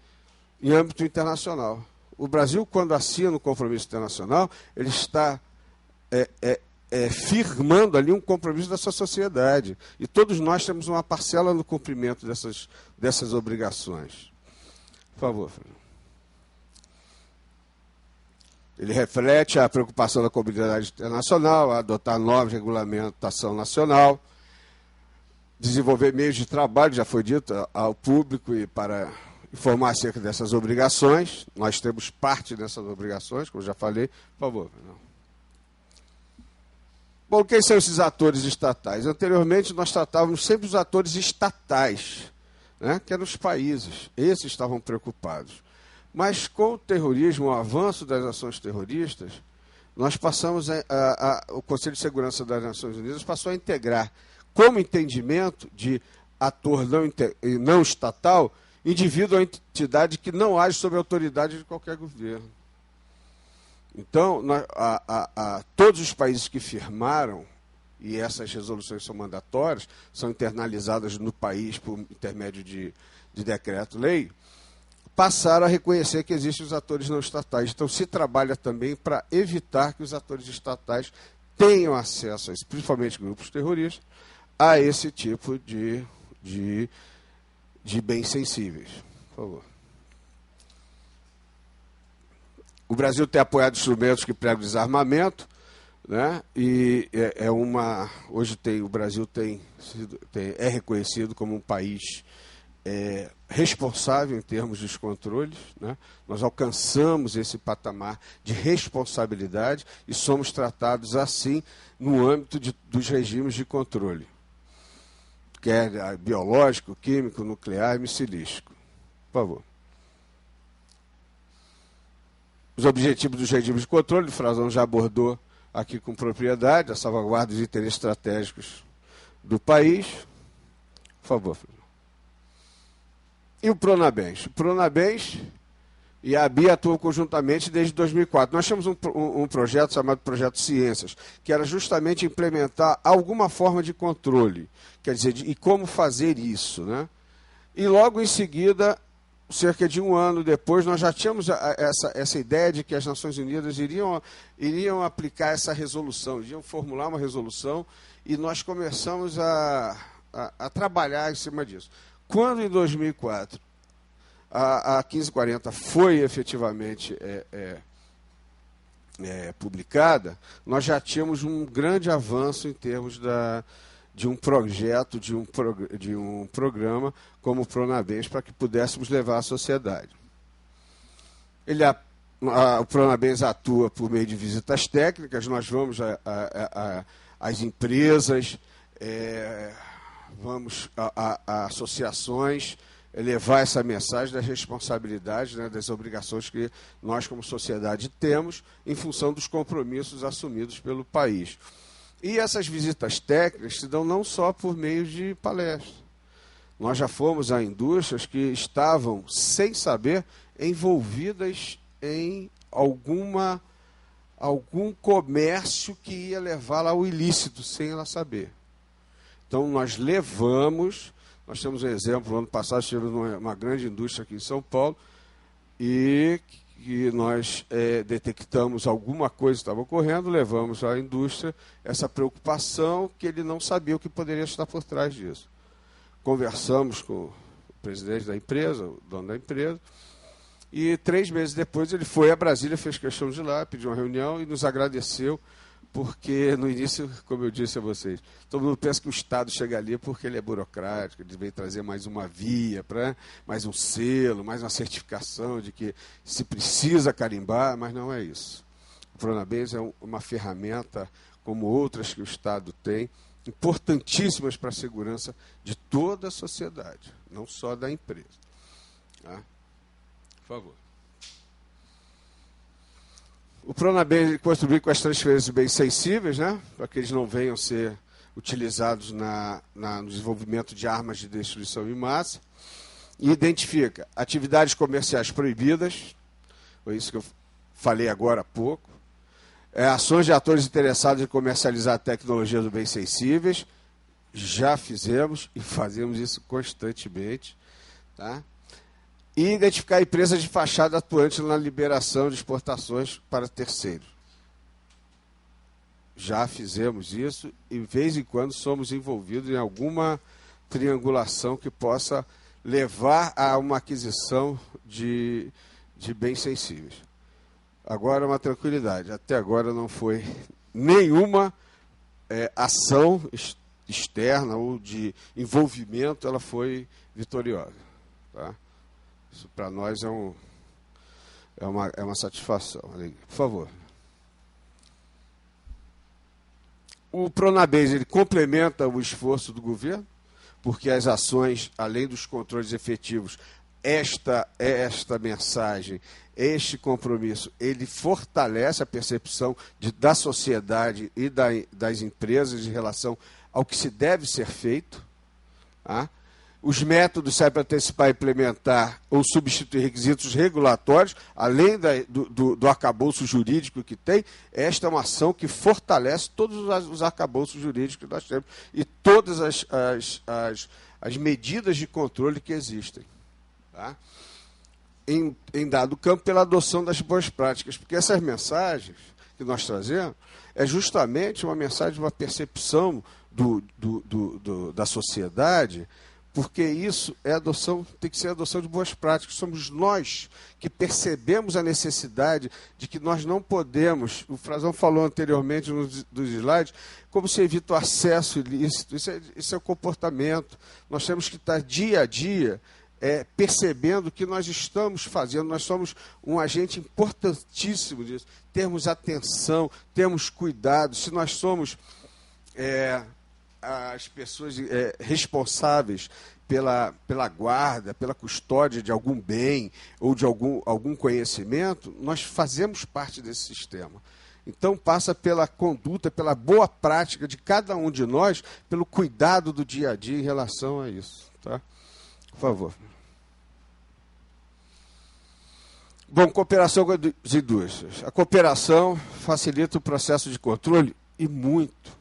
em âmbito internacional. O Brasil, quando assina um compromisso internacional, ele está firmando ali um compromisso da sua sociedade. E todos nós temos uma parcela no cumprimento dessas obrigações. Por favor, Fernando. Ele reflete a preocupação da comunidade internacional, a adotar normas de regulamentação nacional, desenvolver meios de trabalho, já foi dito, ao público e para informar acerca dessas obrigações. Nós temos parte dessas obrigações, como já falei. Por favor. Bom, quem são esses atores estatais? Anteriormente, nós tratávamos sempre os atores estatais, né, que eram os países. Esses estavam preocupados. Mas com o terrorismo, o avanço das ações terroristas, nós passamos o Conselho de Segurança das Nações Unidas passou a integrar como entendimento de ator não estatal, indivíduo ou entidade que não age sob a autoridade de qualquer governo. Então, todos os países que firmaram, e essas resoluções são mandatórias, são internalizadas no país por intermédio de decreto-lei, passaram a reconhecer que existem os atores não estatais. Então, se trabalha também para evitar que os atores estatais tenham acesso, principalmente grupos terroristas, a esse tipo de bens sensíveis. Por favor. O Brasil tem apoiado instrumentos que pregam desarmamento, né? E hoje o Brasil é reconhecido como um país responsável em termos dos controles, né? Nós alcançamos esse patamar de responsabilidade e somos tratados assim no âmbito dos regimes de controle, quer biológico, químico, nuclear e missilístico. Por favor. Os objetivos dos regimes de controle, o Frazão já abordou aqui com propriedade, a salvaguarda dos interesses estratégicos do país. Por favor. E o Pronabens? O Pronabens e a ABI atuam conjuntamente desde 2004. Nós tínhamos um projeto chamado Projeto Ciências, que era justamente implementar alguma forma de controle, quer dizer, e como fazer isso, né? E logo em seguida, cerca de um ano depois, nós já tínhamos essa ideia de que as Nações Unidas iriam aplicar essa resolução, iriam formular uma resolução, e nós começamos a trabalhar em cima disso. Quando, em 2004, a 1540 foi efetivamente publicada, nós já tínhamos um grande avanço em termos de um projeto, de um programa como o Pronabens, para que pudéssemos levar à sociedade. O Pronabens atua por meio de visitas técnicas, nós vamos às empresas, vamos a associações, levar essa mensagem das responsabilidades, né, das obrigações que nós, como sociedade, temos em função dos compromissos assumidos pelo país. E essas visitas técnicas se dão não só por meio de palestras. Nós já fomos a indústrias que estavam, sem saber, envolvidas em algum comércio que ia levá-la ao ilícito, sem ela saber. Então, nós temos um exemplo, no ano passado tivemos uma grande indústria aqui em São Paulo, e nós detectamos alguma coisa que estava ocorrendo, levamos à indústria essa preocupação que ele não sabia o que poderia estar por trás disso. Conversamos com o presidente da empresa, o dono da empresa, e 3 meses depois ele foi a Brasília, fez questão de ir lá, pediu uma reunião e nos agradeceu, porque no início, como eu disse a vocês, todo mundo pensa que o Estado chega ali porque ele é burocrático, ele veio trazer mais uma via, mais um selo, mais uma certificação de que se precisa carimbar, mas não é isso. O Pronabens é uma ferramenta, como outras que o Estado tem, importantíssimas para a segurança de toda a sociedade, não só da empresa. Tá? Por favor. O Pronabens contribui com as transferências de bens sensíveis, né, para que eles não venham ser utilizados no desenvolvimento de armas de destruição em massa, e identifica atividades comerciais proibidas, foi isso que eu falei agora há pouco, ações de atores interessados em comercializar a tecnologia dos bens sensíveis, já fizemos e fazemos isso constantemente, tá? E identificar empresas de fachada atuantes na liberação de exportações para terceiros. Já fizemos isso e, de vez em quando, somos envolvidos em alguma triangulação que possa levar a uma aquisição de bens sensíveis. Agora, uma tranquilidade. Até agora não foi nenhuma ação externa ou de envolvimento, ela foi vitoriosa. Tá? Isso para nós é uma satisfação. Por favor. O Pronabens, ele complementa o esforço do governo, porque as ações, além dos controles efetivos, esta mensagem, este compromisso, ele fortalece a percepção da sociedade e das empresas em relação ao que se deve ser feito. Tá? Os métodos servem para antecipar, implementar ou substituir requisitos regulatórios, além do arcabouço jurídico que tem. Esta é uma ação que fortalece todos os arcabouços jurídicos que nós temos e todas as medidas de controle que existem. Tá? em dado campo pela adoção das boas práticas, porque essas mensagens que nós trazemos é justamente uma mensagem, uma percepção da sociedade, porque isso é adoção, tem que ser adoção de boas práticas. Somos nós que percebemos a necessidade de que nós não podemos, o Frazão falou anteriormente dos slides, como se evita o acesso ilícito, isso é o comportamento. Nós temos que estar dia a dia percebendo que nós estamos fazendo, nós somos um agente importantíssimo disso, termos atenção, termos cuidado. Se nós somos as pessoas responsáveis pela guarda, pela custódia de algum bem ou de algum conhecimento, nós fazemos parte desse sistema. Então passa pela conduta, pela boa prática de cada um de nós, pelo cuidado do dia a dia em relação a isso. Tá? Por favor. Bom, cooperação com as indústrias. A cooperação facilita o processo de controle e muito.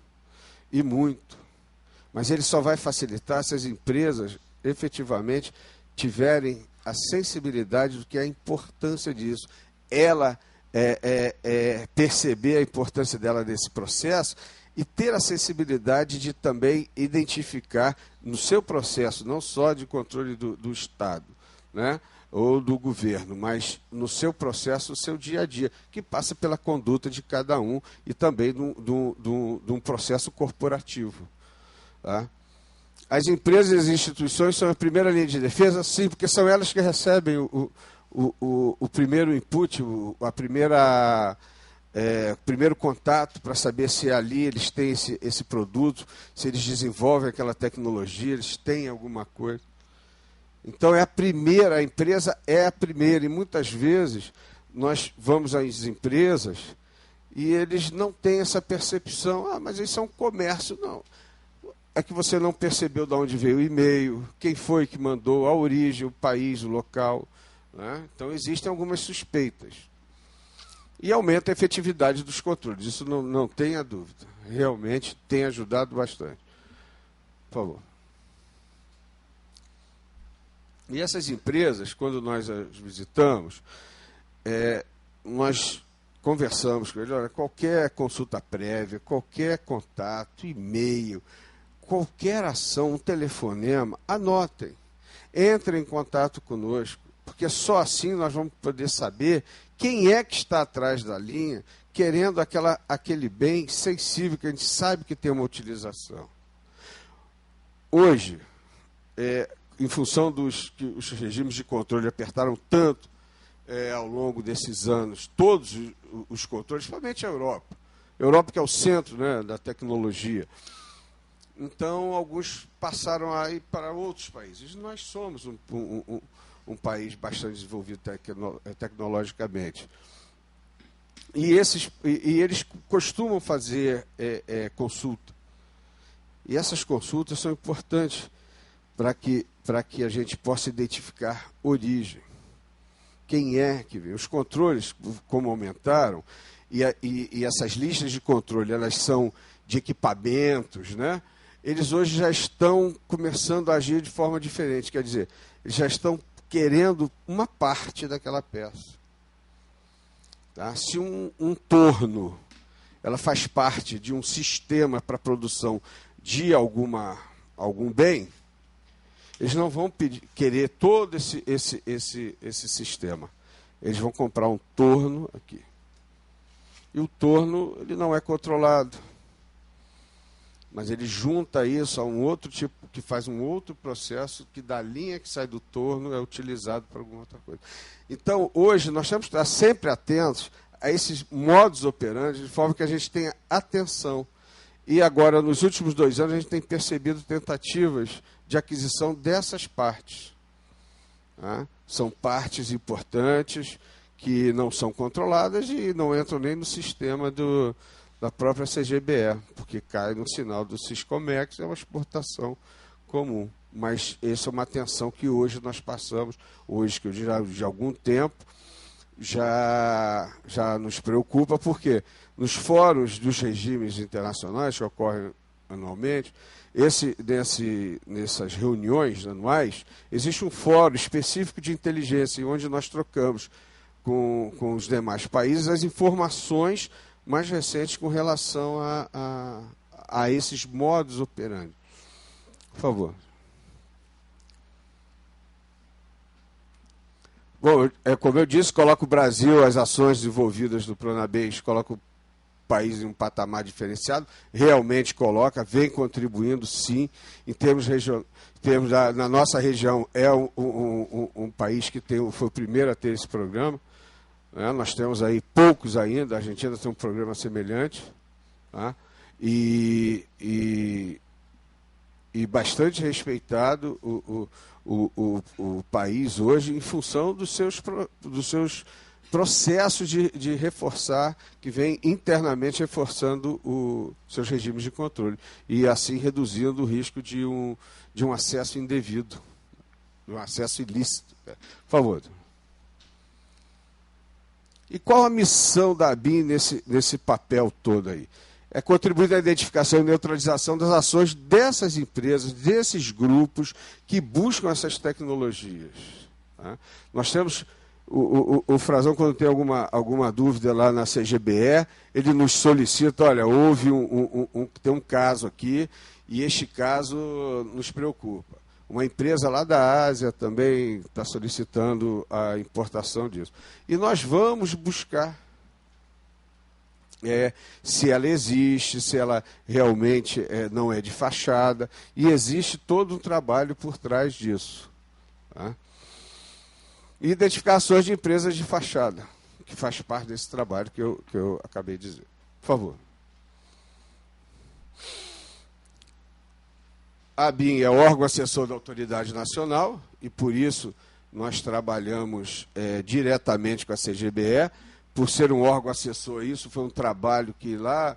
Mas ele só vai facilitar se as empresas efetivamente tiverem a sensibilidade do que é a importância disso. Ela perceber a importância dela nesse processo e ter a sensibilidade de também identificar no seu processo, não só de controle do Estado, né, ou do governo, mas no seu processo, no seu dia a dia, que passa pela conduta de cada um e também de um processo corporativo. Tá? As empresas e as instituições são a primeira linha de defesa? Sim, porque são elas que recebem o primeiro input, o primeiro contato para saber se ali eles têm esse produto, se eles desenvolvem aquela tecnologia, eles têm alguma coisa. Então a empresa é a primeira, e muitas vezes nós vamos às empresas e eles não têm essa percepção, mas isso é um comércio. Não. É que você não percebeu de onde veio o e-mail, quem foi que mandou, a origem, o país, o local. Né? Então existem algumas suspeitas. E aumenta a efetividade dos controles, isso não tenha dúvida. Realmente tem ajudado bastante. Por favor. E essas empresas, quando nós as visitamos, nós conversamos com eles, olha, qualquer consulta prévia, qualquer contato, e-mail, qualquer ação, um telefonema, anotem. Entrem em contato conosco, porque só assim nós vamos poder saber quem é que está atrás da linha, querendo aquele bem sensível, que a gente sabe que tem uma utilização. Hoje, em função que os regimes de controle apertaram tanto ao longo desses anos, todos os controles, principalmente a Europa. A Europa que é o centro, né, da tecnologia. Então, alguns passaram a ir para outros países. Nós somos um país bastante desenvolvido tecnologicamente. E eles costumam fazer consulta. E essas consultas são importantes para que a gente possa identificar origem. Quem é que veio? Os controles, como aumentaram, e essas listas de controle, elas são de equipamentos, né? Eles hoje já estão começando a agir de forma diferente. Quer dizer, eles já estão querendo uma parte daquela peça. Tá? Se um torno ela faz parte de um sistema para a produção de algum bem, eles não vão querer todo esse sistema. Eles vão comprar um torno aqui. E o torno ele não é controlado. Mas ele junta isso a um outro tipo, que faz um outro processo, que da linha que sai do torno é utilizado para alguma outra coisa. Então, hoje, nós temos que estar sempre atentos a esses modus operandi, de forma que a gente tenha atenção. E agora, nos últimos 2 anos, a gente tem percebido tentativas de aquisição dessas partes. Tá? São partes importantes que não são controladas e não entram nem no sistema da própria CGBE, porque cai no sinal do Siscomex, é uma exportação comum. Mas essa é uma atenção que hoje nós passamos, hoje que eu já de algum tempo, já nos preocupa, porque nos fóruns dos regimes internacionais que ocorrem anualmente, nessas reuniões anuais, existe um fórum específico de inteligência, onde nós trocamos com os demais países as informações mais recentes com relação a esses modos operandi. Por favor. Bom, como eu disse, coloca o Brasil, as ações desenvolvidas do Pronabis, coloca o país em um patamar diferenciado, realmente coloca, vem contribuindo, sim, em termos na nossa região, é um país que foi o primeiro a ter esse programa, né? Nós temos aí poucos ainda, a Argentina tem um programa semelhante, tá? E bastante respeitado o país hoje em função dos seus processos de reforçar, que vem internamente reforçando seus regimes de controle e assim reduzindo o risco de um acesso indevido, de um acesso ilícito. Por favor. E qual a missão da ABIN nesse papel todo aí? É contribuir na identificação e neutralização das ações dessas empresas, desses grupos que buscam essas tecnologias. Tá? Nós temos o Frazão, quando tem alguma dúvida lá na CGBE, ele nos solicita, olha, tem um caso aqui, e este caso nos preocupa. Uma empresa lá da Ásia também está solicitando a importação disso. E nós vamos buscar se ela existe, se ela realmente não é de fachada, e existe todo um trabalho por trás disso. Tá? E identificações de empresas de fachada, que faz parte desse trabalho que eu acabei de dizer. Por favor. A ABIN é o órgão assessor da Autoridade Nacional, e por isso nós trabalhamos diretamente com a CGBE, por ser um órgão assessor. Isso foi um trabalho que lá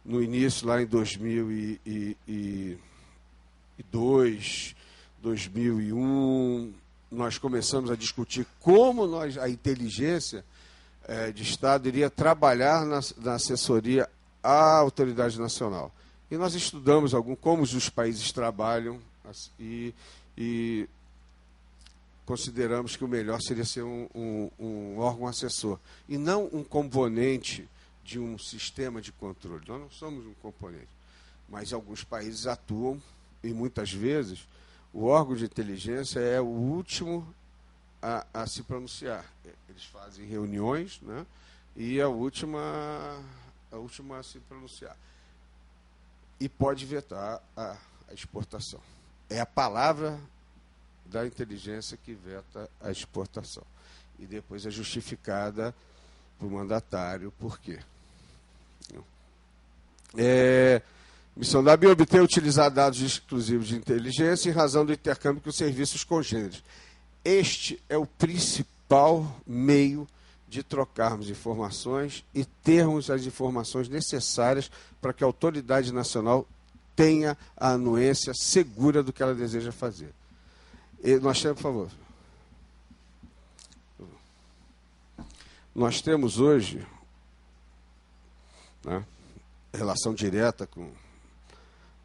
no início, lá em 2002, 2001, nós começamos a discutir como a inteligência de Estado iria trabalhar na assessoria à Autoridade Nacional. E nós estudamos como os países trabalham e consideramos que o melhor seria ser um órgão assessor, e não um componente de um sistema de controle. Nós não somos um componente, mas alguns países atuam, e muitas vezes o órgão de inteligência é o último a se pronunciar. Eles fazem reuniões, né, e a última a se pronunciar. E pode vetar a exportação. É a palavra da inteligência que veta a exportação. E depois é justificada por mandatário. Por quê? Missão da ABIN é obter e utilizar dados exclusivos de inteligência em razão do intercâmbio com serviços congêneres. Este é o principal meio de trocarmos informações e termos as informações necessárias para que a autoridade nacional tenha a anuência segura do que ela deseja fazer. E nós temos, por favor. Nós temos hoje, né, relação direta com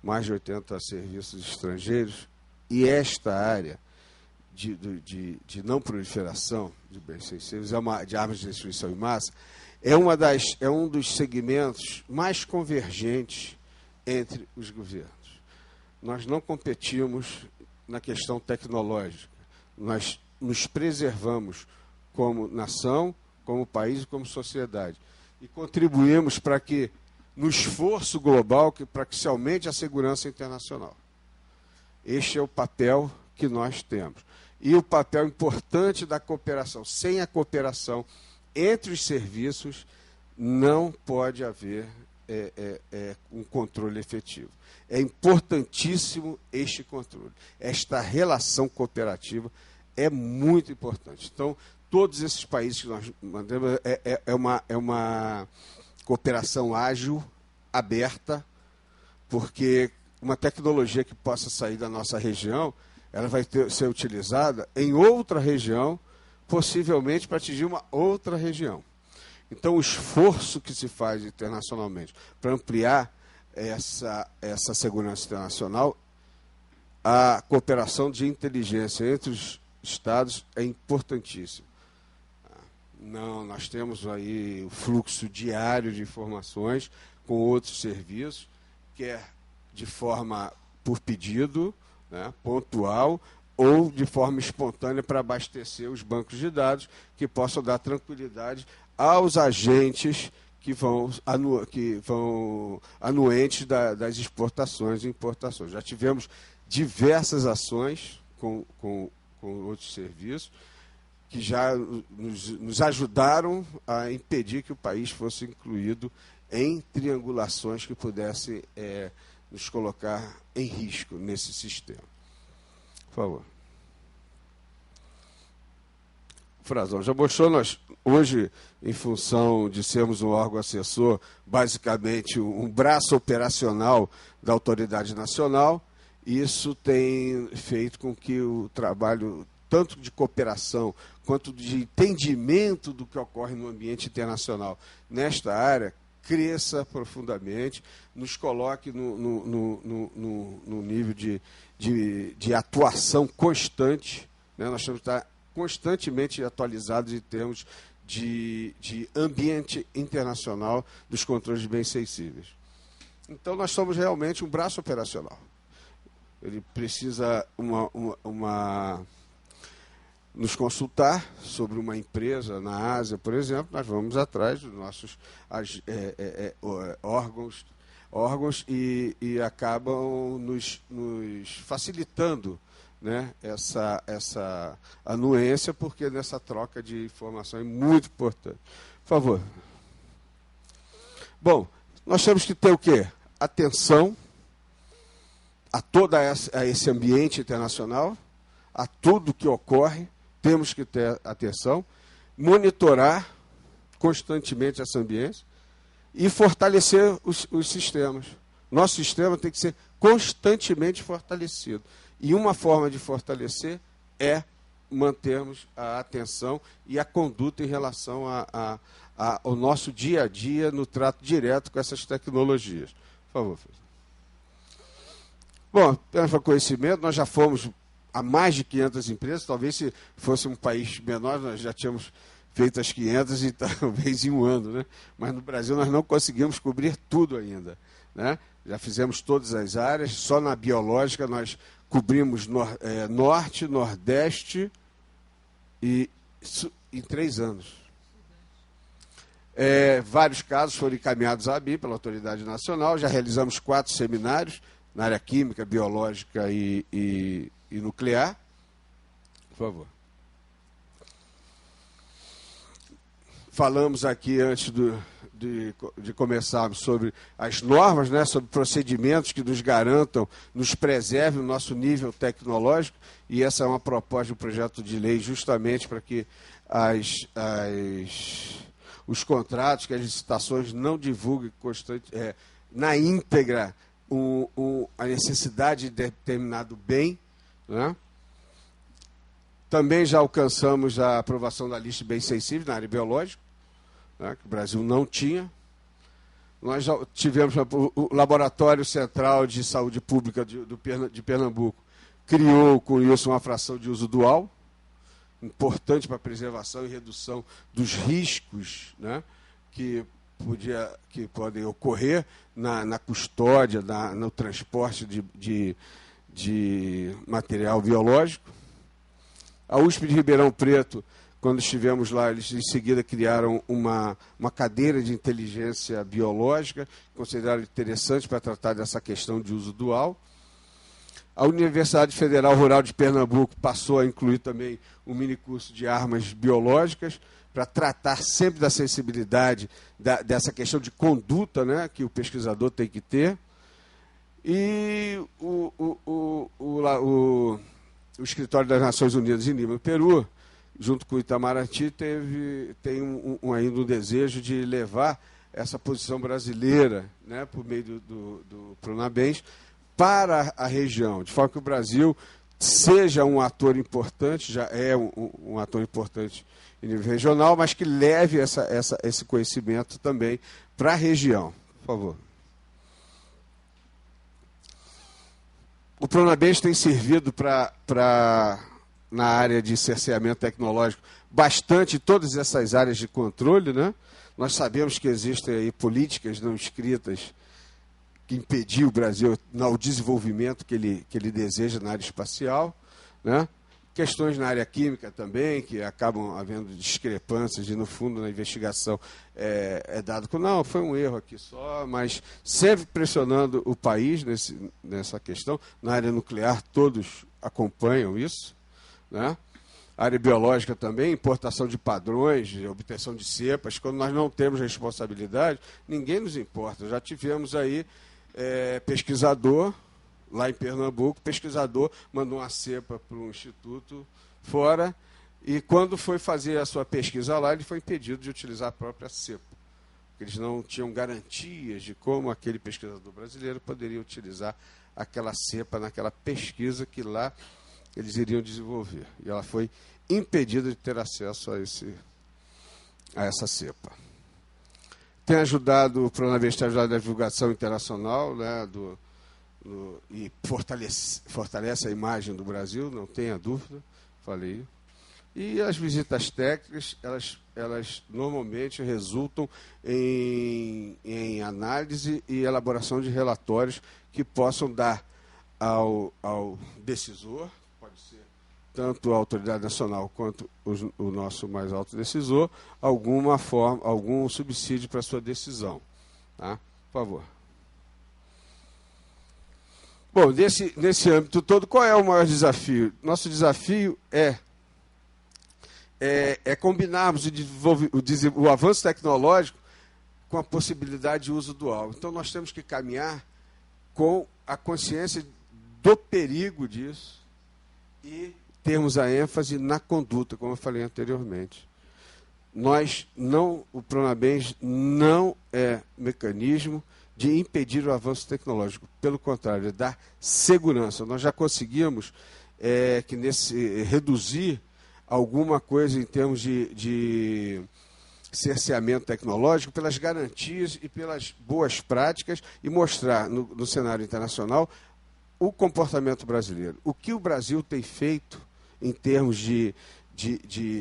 mais de 80 serviços estrangeiros, e esta área de não proliferação de bens sensíveis, de armas de destruição em massa, é um dos segmentos mais convergentes entre os governos. Nós não competimos na questão tecnológica. Nós nos preservamos como nação, como país e como sociedade. E contribuímos para que, no esforço global, para que se aumente a segurança internacional. Este é o papel que nós temos. E o papel importante da cooperação. Sem a cooperação entre os serviços, não pode haver um controle efetivo. É importantíssimo este controle. Esta relação cooperativa é muito importante. Então, todos esses países que nós mandamos é uma cooperação ágil, aberta, porque uma tecnologia que possa sair da nossa região, ela vai ser utilizada em outra região, possivelmente para atingir uma outra região. Então, o esforço que se faz internacionalmente para ampliar essa segurança internacional, a cooperação de inteligência entre os Estados é importantíssima. Não, nós temos aí o fluxo diário de informações com outros serviços, quer de forma por pedido, né, pontual, ou de forma espontânea para abastecer os bancos de dados que possam dar tranquilidade aos agentes que vão anuentes das exportações e importações. Já tivemos diversas ações com outros serviços que já nos ajudaram a impedir que o país fosse incluído em triangulações que pudessem nos colocar em risco nesse sistema. Por favor. Frazão, já mostrou, nós hoje, em função de sermos um órgão assessor, basicamente um braço operacional da autoridade nacional, isso tem feito com que o trabalho, tanto de cooperação quanto de entendimento do que ocorre no ambiente internacional nesta área, cresça profundamente, nos coloque no nível de atuação constante, né? Nós temos que estar constantemente atualizados em termos de ambiente internacional dos controles de bens sensíveis. Então, nós somos realmente um braço operacional. Ele precisa nos consultar sobre uma empresa na Ásia, por exemplo, nós vamos atrás dos nossos órgãos e acabam nos facilitando, né, essa anuência, porque nessa troca de informação é muito importante. Por favor. Bom, nós temos que ter o quê? Atenção a esse ambiente internacional, a tudo que ocorre, temos que ter atenção, monitorar constantemente essa ambiência e fortalecer os sistemas. Nosso sistema tem que ser constantemente fortalecido. E uma forma de fortalecer é mantermos a atenção e a conduta em relação ao nosso dia a dia no trato direto com essas tecnologias. Por favor. Bom, apenas para conhecimento, nós já fomos a mais de 500 empresas, talvez se fosse um país menor, nós já tínhamos feito as 500 e talvez em um ano, né? Mas no Brasil nós não conseguimos cobrir tudo ainda, né? Já fizemos todas as áreas, só na biológica nós cobrimos Norte, Nordeste e em 3 anos. Vários casos foram encaminhados à ABI pela Autoridade Nacional, já realizamos 4 seminários na área química, biológica e nuclear. Por favor. Falamos aqui antes de começarmos sobre as normas, né, sobre procedimentos que nos garantam, nos preservem o nosso nível tecnológico, e essa é uma proposta de um projeto de lei justamente para que os contratos, que as licitações não divulguem na íntegra a necessidade de determinado bem, né? Também já alcançamos a aprovação da lista de bens sensíveis na área biológica, né, que o Brasil não tinha. Nós já tivemos o Laboratório Central de Saúde Pública de Pernambuco, criou com isso uma fração de uso dual, importante para a preservação e redução dos riscos, né, que podem ocorrer na custódia, no transporte de material biológico. A USP de Ribeirão Preto, quando estivemos lá, eles em seguida criaram uma cadeira de inteligência biológica, consideraram interessante para tratar dessa questão de uso dual. A Universidade Federal Rural de Pernambuco passou a incluir também um minicurso de armas biológicas, para tratar sempre da sensibilidade dessa questão de conduta, né, que o pesquisador tem que ter. E o Escritório das Nações Unidas em Lima, Peru, junto com o Itamaraty, tem ainda um desejo de levar essa posição brasileira, né, por meio do Pronabens, para a região, de forma que o Brasil seja um ator importante, já é um ator importante em nível regional, mas que leve esse conhecimento também para a região. Por favor. O Pronabens tem servido na área de cerceamento tecnológico bastante todas essas áreas de controle, né? Nós sabemos que existem aí políticas não escritas que impediam o Brasil no desenvolvimento que ele deseja na área espacial, né? Questões na área química também, que acabam havendo discrepâncias e, no fundo, na investigação é dado que não, foi um erro aqui só, mas sempre pressionando o país nessa questão. Na área nuclear, todos acompanham isso, né? A área biológica também, importação de padrões, de obtenção de cepas. Quando nós não temos responsabilidade, ninguém nos importa. Já tivemos aí pesquisador, lá em Pernambuco, pesquisador mandou uma cepa para um instituto fora e quando foi fazer a sua pesquisa lá, ele foi impedido de utilizar a própria cepa. Eles não tinham garantias de como aquele pesquisador brasileiro poderia utilizar aquela cepa naquela pesquisa que lá eles iriam desenvolver. E ela foi impedida de ter acesso a essa cepa. Tem ajudado o Pronabens, tem ajudado a divulgação internacional, né, e fortalece a imagem do Brasil, não tenha dúvida, falei. E as visitas técnicas, elas normalmente resultam em análise e elaboração de relatórios que possam dar ao decisor, pode ser tanto a autoridade nacional quanto o nosso mais alto decisor, algum subsídio para a sua decisão. Tá? Por favor. Bom, nesse âmbito todo, qual é o maior desafio? Nosso desafio é combinarmos o avanço tecnológico com a possibilidade de uso dual. Então, nós temos que caminhar com a consciência do perigo disso e termos a ênfase na conduta, como eu falei anteriormente. O Pronabens não é mecanismo de impedir o avanço tecnológico. Pelo contrário, é dar segurança. Nós já conseguimos reduzir alguma coisa em termos de cerceamento tecnológico pelas garantias e pelas boas práticas e mostrar no cenário internacional o comportamento brasileiro. O que o Brasil tem feito em termos de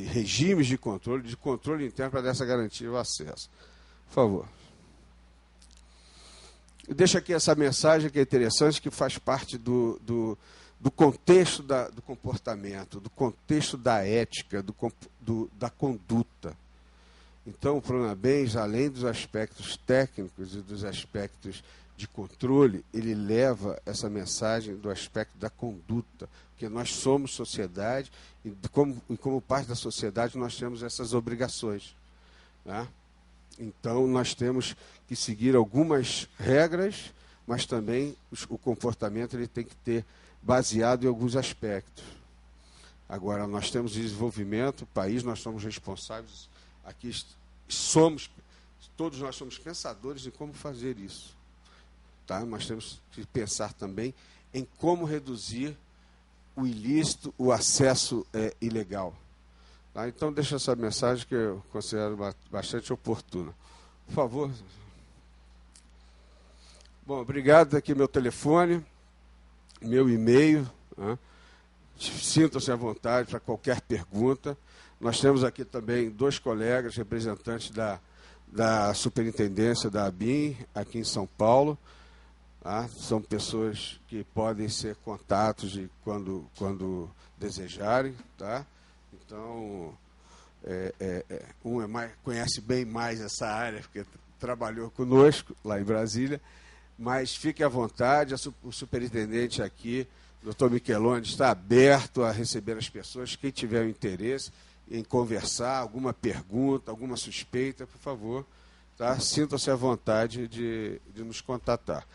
regimes de controle interno para dar essa garantia ao acesso. Por favor. Eu deixo aqui essa mensagem que é interessante, que faz parte do contexto do comportamento, do contexto da ética, da conduta. Então, o Pronabens, além dos aspectos técnicos e dos aspectos de controle, ele leva essa mensagem do aspecto da conduta, porque nós somos sociedade e como parte da sociedade nós temos essas obrigações, né? Então, nós temos que seguir algumas regras, mas também o comportamento ele tem que ter baseado em alguns aspectos. Agora, nós temos desenvolvimento, país, nós somos responsáveis, aqui todos nós somos pensadores em como fazer isso. Tá? Nós temos que pensar também em como reduzir o ilícito, o acesso ilegal. Tá? Então, deixa essa mensagem que eu considero bastante oportuna. Por favor. Bom, obrigado. Aqui meu telefone, meu e-mail. Né? Sintam-se à vontade para qualquer pergunta. Nós temos aqui também 2 colegas, representantes da superintendência da ABIN, aqui em São Paulo. Tá? São pessoas que podem ser contatos quando desejarem. Tá? Então, conhece bem mais essa área, porque trabalhou conosco lá em Brasília, mas fique à vontade, o superintendente aqui, Dr. Micheloni, está aberto a receber as pessoas, quem tiver interesse em conversar, alguma pergunta, alguma suspeita, por favor, tá? Sintam-se à vontade de nos contatar.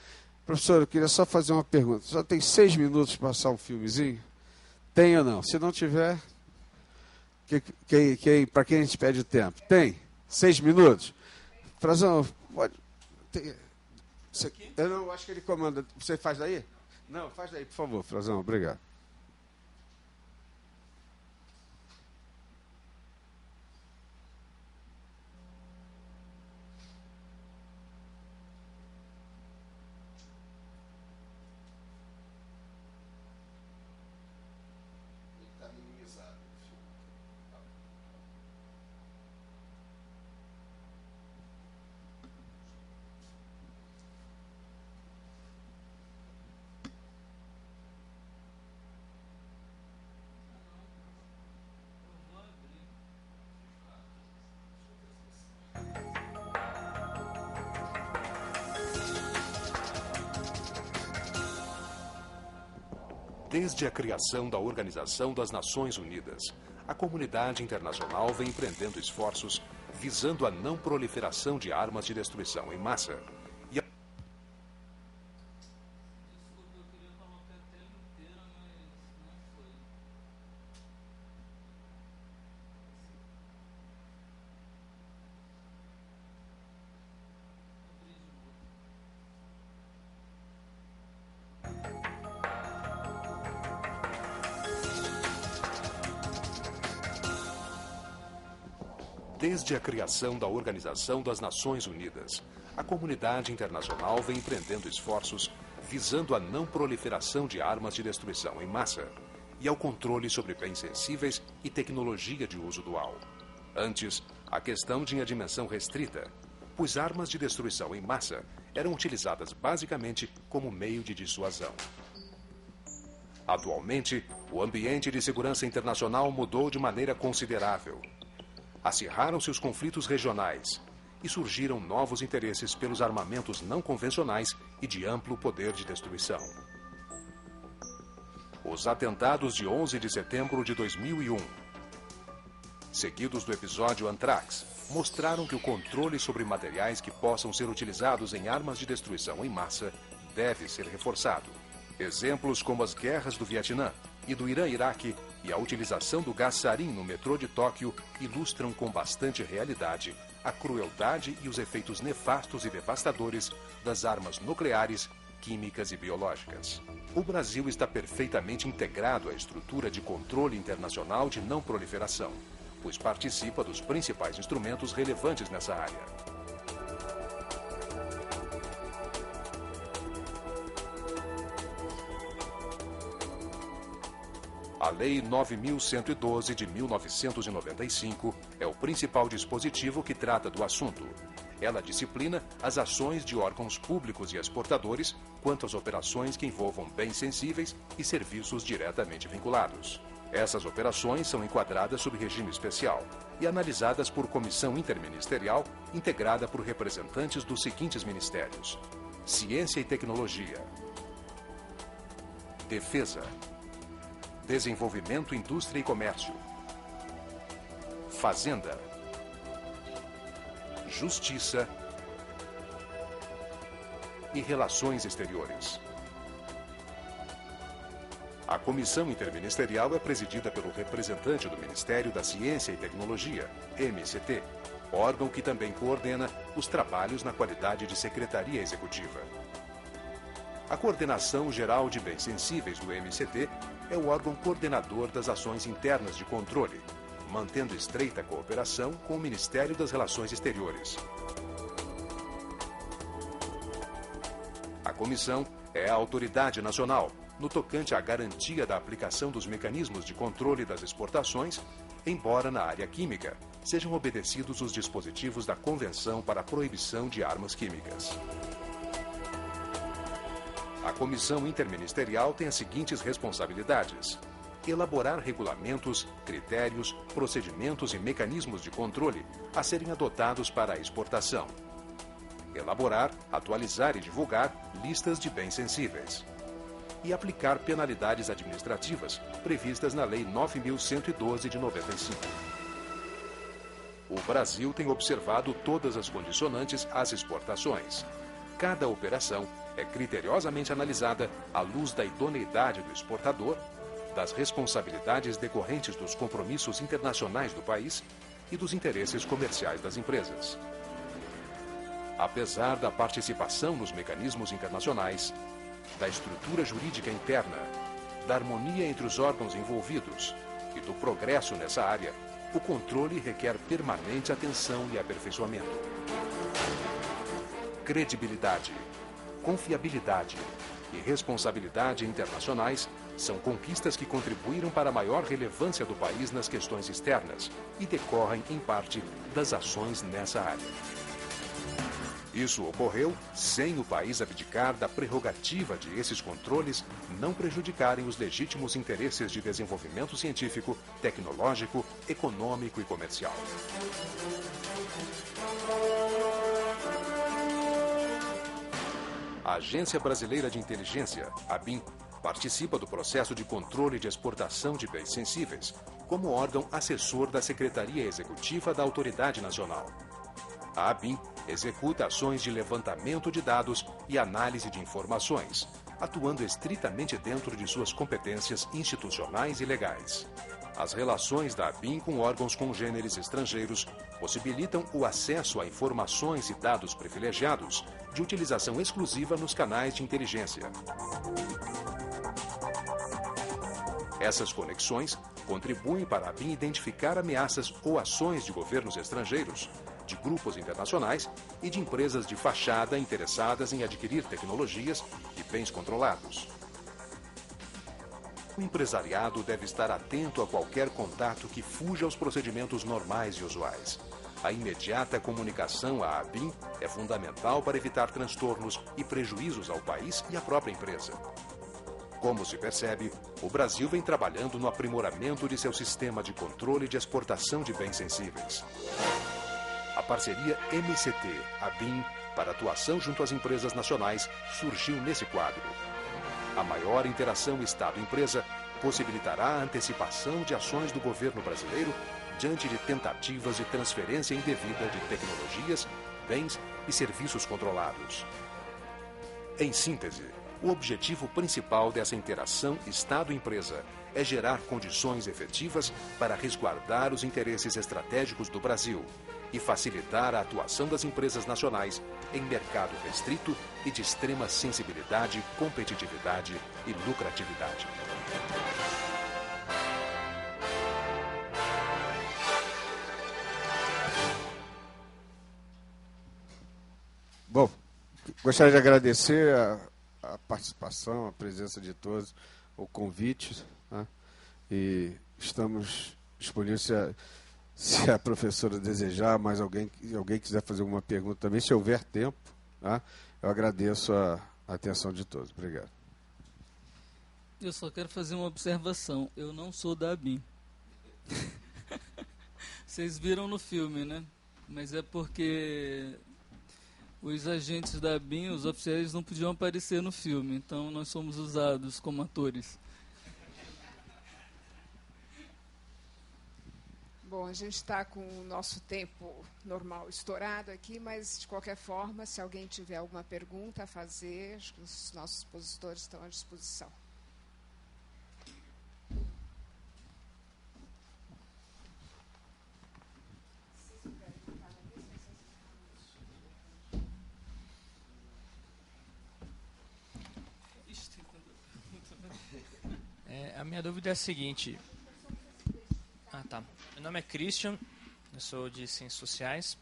Professor, eu queria só fazer uma pergunta. Só tem 6 minutos para passar um filmezinho? Tem ou não? Se não tiver, para quem a gente pede o tempo? Tem? 6 minutos? Frazão, pode... eu não acho que ele comanda. Você faz daí? Não, faz daí, por favor, Frazão. Obrigado. Desde a criação da Organização das Nações Unidas, a comunidade internacional vem empreendendo esforços visando a não proliferação de armas de destruição em massa. Desde a criação da Organização das Nações Unidas, a comunidade internacional vem empreendendo esforços visando a não proliferação de armas de destruição em massa e ao controle sobre bens sensíveis e tecnologia de uso dual. Antes, a questão tinha dimensão restrita, pois armas de destruição em massa eram utilizadas basicamente como meio de dissuasão. Atualmente, o ambiente de segurança internacional mudou de maneira considerável. Acirraram-se os conflitos regionais e surgiram novos interesses pelos armamentos não convencionais e de amplo poder de destruição. Os atentados de 11 de setembro de 2001, seguidos do episódio Anthrax, mostraram que o controle sobre materiais que possam ser utilizados em armas de destruição em massa deve ser reforçado. Exemplos como as guerras do Vietnã e do Irã-Iraque e a utilização do gás sarin no metrô de Tóquio ilustram com bastante realidade a crueldade e os efeitos nefastos e devastadores das armas nucleares, químicas e biológicas. O Brasil está perfeitamente integrado à estrutura de controle internacional de não proliferação, pois participa dos principais instrumentos relevantes nessa área. A Lei 9.112 de 1995 é o principal dispositivo que trata do assunto. Ela disciplina as ações de órgãos públicos e exportadores quanto às operações que envolvam bens sensíveis e serviços diretamente vinculados. Essas operações são enquadradas sob regime especial e analisadas por comissão interministerial integrada por representantes dos seguintes ministérios: Ciência e Tecnologia, Defesa, Desenvolvimento, Indústria e Comércio, Fazenda, Justiça e Relações Exteriores. A comissão interministerial é presidida pelo representante do Ministério da Ciência e Tecnologia, MCT, órgão que também coordena os trabalhos na qualidade de secretaria executiva. A Coordenação Geral de Bens Sensíveis do MCT é o órgão coordenador das ações internas de controle, mantendo estreita cooperação com o Ministério das Relações Exteriores. A comissão é a autoridade nacional no tocante à garantia da aplicação dos mecanismos de controle das exportações, embora na área química sejam obedecidos os dispositivos da Convenção para a Proibição de Armas Químicas. A comissão interministerial tem as seguintes responsabilidades: elaborar regulamentos, critérios, procedimentos e mecanismos de controle a serem adotados para a exportação. Elaborar, atualizar e divulgar listas de bens sensíveis. E aplicar penalidades administrativas previstas na Lei 9.112 de 95. O Brasil tem observado todas as condicionantes às exportações. Cada operação é criteriosamente analisada à luz da idoneidade do exportador, das responsabilidades decorrentes dos compromissos internacionais do país e dos interesses comerciais das empresas. Apesar da participação nos mecanismos internacionais, da estrutura jurídica interna, da harmonia entre os órgãos envolvidos e do progresso nessa área, o controle requer permanente atenção e aperfeiçoamento. Credibilidade, confiabilidade e responsabilidade internacionais são conquistas que contribuíram para a maior relevância do país nas questões externas e decorrem, em parte, das ações nessa área. Isso ocorreu sem o país abdicar da prerrogativa de esses controles não prejudicarem os legítimos interesses de desenvolvimento científico, tecnológico, econômico e comercial. A Agência Brasileira de Inteligência, ABIN, Participa do processo de controle de exportação de bens sensíveis, como órgão assessor da Secretaria Executiva da Autoridade Nacional. A ABIN executa ações de levantamento de dados e análise de informações, atuando estritamente dentro de suas competências institucionais e legais. As relações da ABIN com órgãos congêneres estrangeiros possibilitam o acesso a informações e dados privilegiados de utilização exclusiva nos canais de inteligência. Essas conexões contribuem para a ABIN identificar ameaças ou ações de governos estrangeiros, de grupos internacionais e de empresas de fachada interessadas em adquirir tecnologias e bens controlados. O empresariado deve estar atento a qualquer contato que fuja aos procedimentos normais e usuais. A imediata comunicação à ABIN é fundamental para evitar transtornos e prejuízos ao país e à própria empresa. Como se percebe, o Brasil vem trabalhando no aprimoramento de seu sistema de controle de exportação de bens sensíveis. A parceria MCT-ABIN para atuação junto às empresas nacionais surgiu nesse quadro. A maior interação Estado-empresa possibilitará a antecipação de ações do governo brasileiro diante de tentativas de transferência indevida de tecnologias, bens e serviços controlados. Em síntese, o objetivo principal dessa interação Estado-empresa é gerar condições efetivas para resguardar os interesses estratégicos do Brasil e facilitar a atuação das empresas nacionais em mercado restrito e de extrema sensibilidade, competitividade e lucratividade. Bom, gostaria de agradecer a participação, a presença de todos, o convite, né? E estamos disponíveis se a professora desejar, mas alguém quiser fazer alguma pergunta também, se houver tempo, tá? Eu agradeço a atenção de todos. Obrigado. Eu só quero fazer uma observação. Eu não sou da ABIN. Vocês viram no filme, né? Mas é porque os agentes da ABIN, os oficiais, não podiam aparecer no filme. Então nós somos usados como atores. Bom, a gente está com o nosso tempo normal estourado aqui, mas, de qualquer forma, se alguém tiver alguma pergunta a fazer, acho que os nossos expositores estão à disposição. A minha dúvida é a seguinte. Tá. Meu nome é Christian, eu sou de Ciências Sociais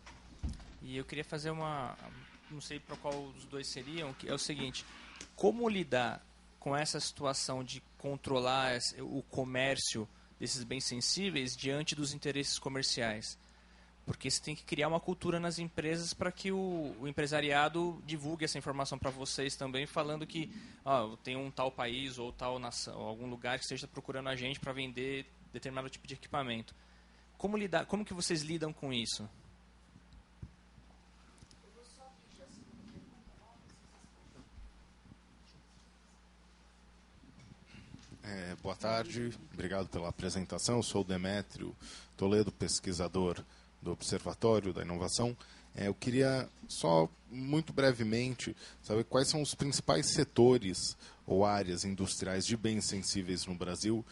e eu queria fazer não sei para qual os dois seriam, que é o seguinte: como lidar com essa situação de controlar o comércio desses bens sensíveis diante dos interesses comerciais? Porque você tem que criar uma cultura nas empresas para que o empresariado divulgue essa informação para vocês também, falando que tem um tal país ou tal nação, ou algum lugar que esteja procurando a gente para vender determinado tipo de equipamento. Como que vocês lidam com isso? Boa tarde, obrigado pela apresentação. Eu sou o Demétrio Toledo, pesquisador do Observatório da Inovação. Eu queria só, muito brevemente, saber quais são os principais setores ou áreas industriais de bens sensíveis no Brasil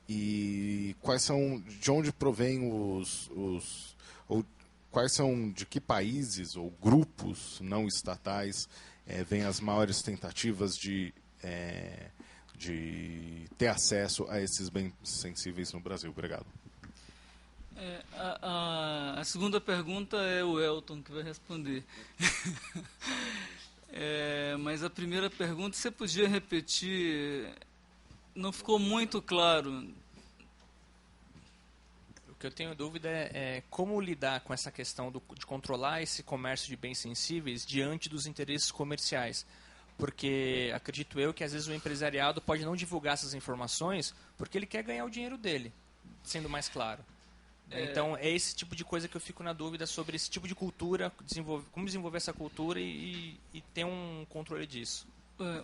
e quais são, de onde provém ou quais são, de que países ou grupos não estatais vêm as maiores tentativas de ter acesso a esses bens sensíveis no Brasil. Obrigado. A segunda pergunta é o Elton que vai responder. Mas a primeira pergunta, você podia repetir? Não ficou muito claro. O que eu tenho dúvida é como lidar com essa questão de controlar esse comércio de bens sensíveis diante dos interesses comerciais. Porque acredito eu que às vezes o empresariado pode não divulgar essas informações porque ele quer ganhar o dinheiro dele, sendo mais claro. Então é esse tipo de coisa que eu fico na dúvida sobre esse tipo de cultura, como desenvolver essa cultura e ter um controle disso.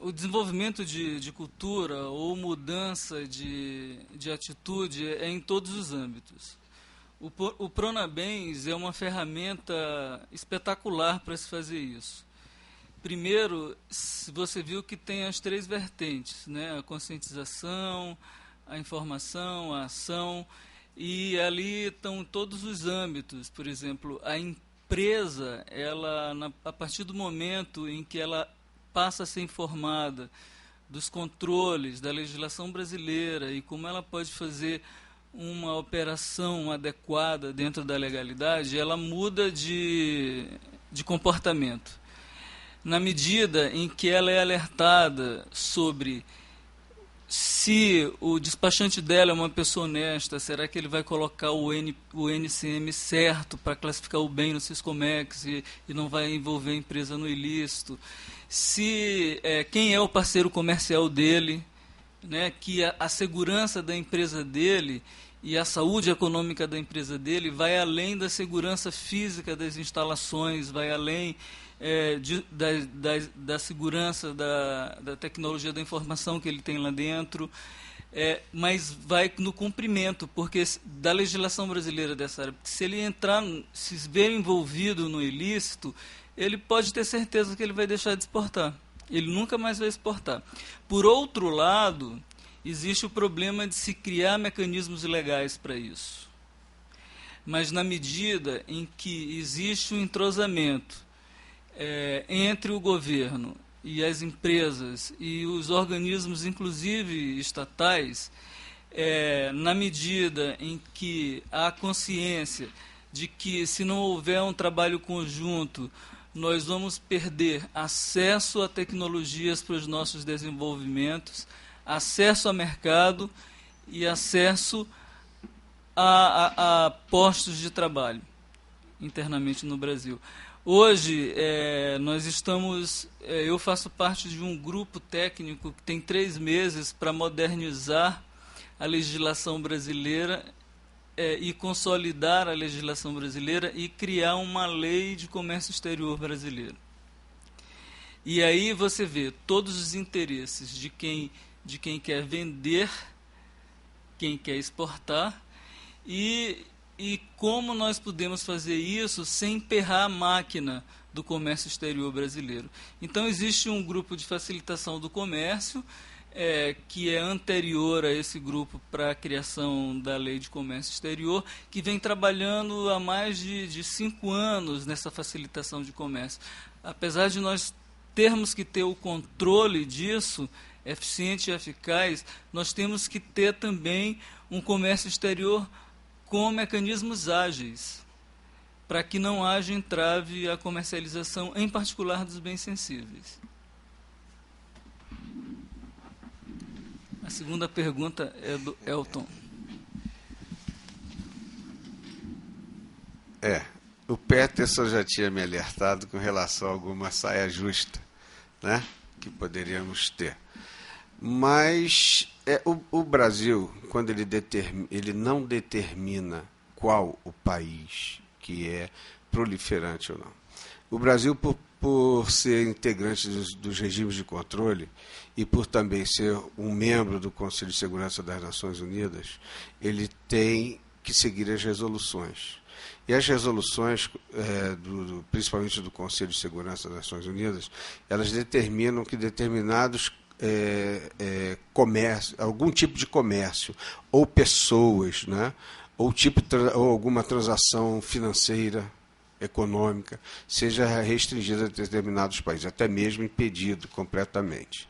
o desenvolvimento de cultura ou mudança de atitude é em todos os âmbitos. O Pronabens é uma ferramenta espetacular para se fazer isso. Primeiro, você viu que tem as 3 vertentes, né? A conscientização, a informação, a ação, e ali estão todos os âmbitos. Por exemplo, a empresa, a partir do momento em que ela passa a ser informada dos controles da legislação brasileira e como ela pode fazer uma operação adequada dentro da legalidade, ela muda de comportamento. Na medida em que ela é alertada sobre se o despachante dela é uma pessoa honesta, será que ele vai colocar o NCM certo para classificar o bem no Siscomex e não vai envolver a empresa no ilícito? Quem é o parceiro comercial dele, né, que a segurança da empresa dele e a saúde econômica da empresa dele vai além da segurança física das instalações, vai além da segurança da tecnologia da informação que ele tem lá dentro, mas vai no cumprimento, porque da legislação brasileira dessa área, se ele se ver envolvido no ilícito, ele pode ter certeza que ele vai deixar de exportar. Ele nunca mais vai exportar. Por outro lado, existe o problema de se criar mecanismos legais para isso. Mas na medida em que existe um entrosamento entre o governo e as empresas e os organismos, inclusive estatais, na medida em que há consciência de que, se não houver um trabalho conjunto, nós vamos perder acesso a tecnologias para os nossos desenvolvimentos, acesso a mercado e acesso a postos de trabalho internamente no Brasil. Hoje, eu faço parte de um grupo técnico que tem 3 meses para modernizar a legislação brasileira e consolidar a legislação brasileira e criar uma lei de comércio exterior brasileiro. E aí você vê todos os interesses de quem quer vender, quem quer exportar, e como nós podemos fazer isso sem emperrar a máquina do comércio exterior brasileiro. Então, existe um grupo de facilitação do comércio, que é anterior a esse grupo para a criação da Lei de Comércio Exterior, que vem trabalhando há mais de 5 anos nessa facilitação de comércio. Apesar de nós termos que ter o controle disso, eficiente e eficaz, nós temos que ter também um comércio exterior com mecanismos ágeis, para que não haja entrave à comercialização, em particular dos bens sensíveis. A segunda pergunta é do Elton. O Peterson já tinha me alertado com relação a alguma saia justa, né, que poderíamos ter. Mas o Brasil, quando ele não determina qual o país que é proliferante ou não. O Brasil, por ser integrante dos regimes de controle e por também ser um membro do Conselho de Segurança das Nações Unidas, ele tem que seguir as resoluções. E as resoluções, principalmente do Conselho de Segurança das Nações Unidas, elas determinam que determinados comércio, algum tipo de comércio, ou pessoas, né, ou alguma transação financeira, econômica, seja restringida a determinados países, até mesmo impedido completamente.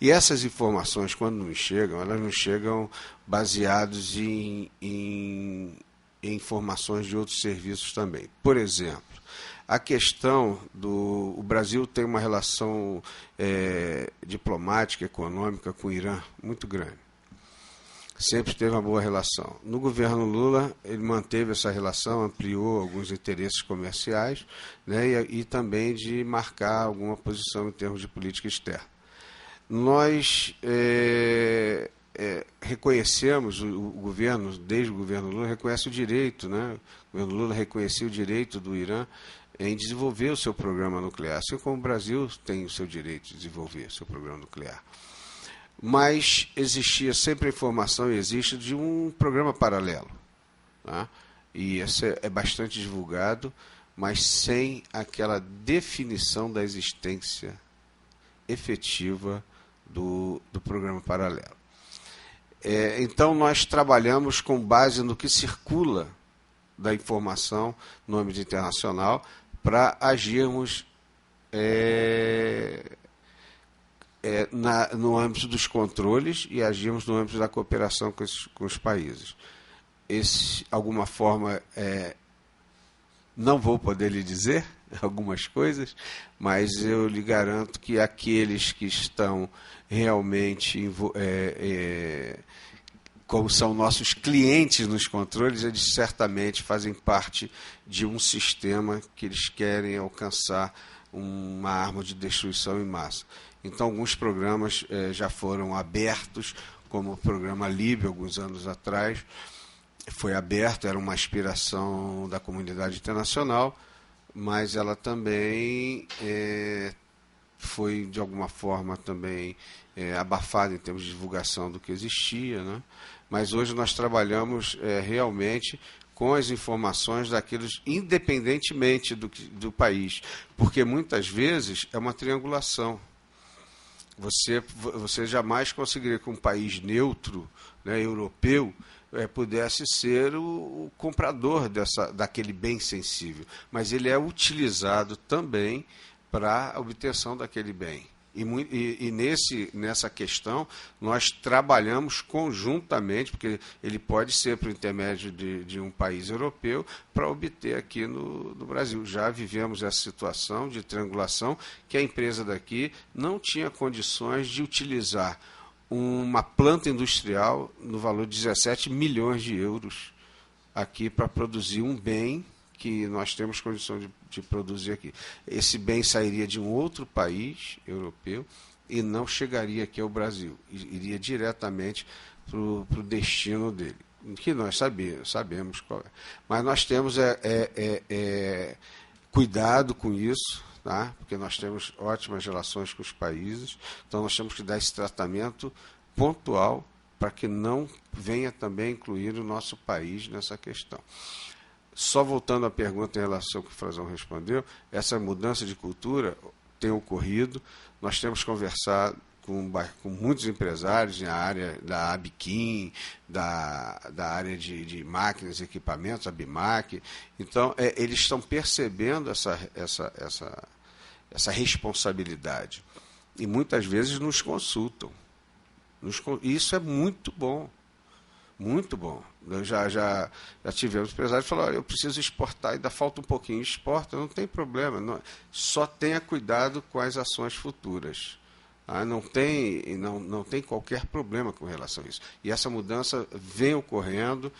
E essas informações, quando nos chegam, elas nos chegam baseadas em informações de outros serviços também. Por exemplo, a questão o Brasil tem uma relação diplomática, econômica com o Irã muito grande. Sempre teve uma boa relação. No governo Lula, ele manteve essa relação, ampliou alguns interesses comerciais, né, e também de marcar alguma posição em termos de política externa. Nós reconhecemos, o governo, desde o governo Lula, reconhece o direito, né? O governo Lula reconheceu o direito do Irã em desenvolver o seu programa nuclear, assim como o Brasil tem o seu direito de desenvolver o seu programa nuclear. Mas existia sempre a informação, e existe, de um programa paralelo. Tá? E esse é bastante divulgado, mas sem aquela definição da existência efetiva do programa paralelo. Então, nós trabalhamos com base no que circula da informação no âmbito internacional para agirmos no âmbito dos controles e agirmos no âmbito da cooperação com os países. Alguma forma, não vou poder lhe dizer algumas coisas, mas eu lhe garanto que aqueles que estão realmente como são nossos clientes nos controles, eles certamente fazem parte de um sistema que eles querem alcançar uma arma de destruição em massa. Então, alguns programas já foram abertos, como o programa Líbia, alguns anos atrás, foi aberto, era uma aspiração da comunidade internacional, mas ela também foi, de alguma forma, também abafada em termos de divulgação do que existia, né? Mas hoje nós trabalhamos realmente com as informações daqueles, independentemente do país, porque muitas vezes é uma triangulação. Você jamais conseguiria que um país neutro, né, europeu, pudesse ser o comprador daquele bem sensível, mas ele é utilizado também para a obtenção daquele bem. E nessa questão nós trabalhamos conjuntamente, porque ele pode ser por intermédio de um país europeu para obter aqui no Brasil. Já vivemos essa situação de triangulação, que a empresa daqui não tinha condições de utilizar uma planta industrial no valor de 17 milhões de euros aqui para produzir um bem que nós temos condição de produzir aqui. Esse bem sairia de um outro país europeu e não chegaria aqui ao Brasil. Iria diretamente para o destino dele, que nós sabemos qual é. Mas nós temos cuidado com isso, tá? Porque nós temos ótimas relações com os países, então nós temos que dar esse tratamento pontual para que não venha também incluir o nosso país nessa questão. Só voltando à pergunta em relação ao que o Frazão respondeu, essa mudança de cultura tem ocorrido, nós temos conversado com muitos empresários na área da Abiquim, da área de máquinas e equipamentos, a Bimac. Então, eles estão percebendo essa responsabilidade e muitas vezes nos consultam. E isso é muito bom. Muito bom. Já tivemos empresários que falaram, eu preciso exportar, ainda falta um pouquinho. Exporta, não tem problema. Só tenha cuidado com as ações futuras. Não tem qualquer problema com relação a isso. E essa mudança vem ocorrendo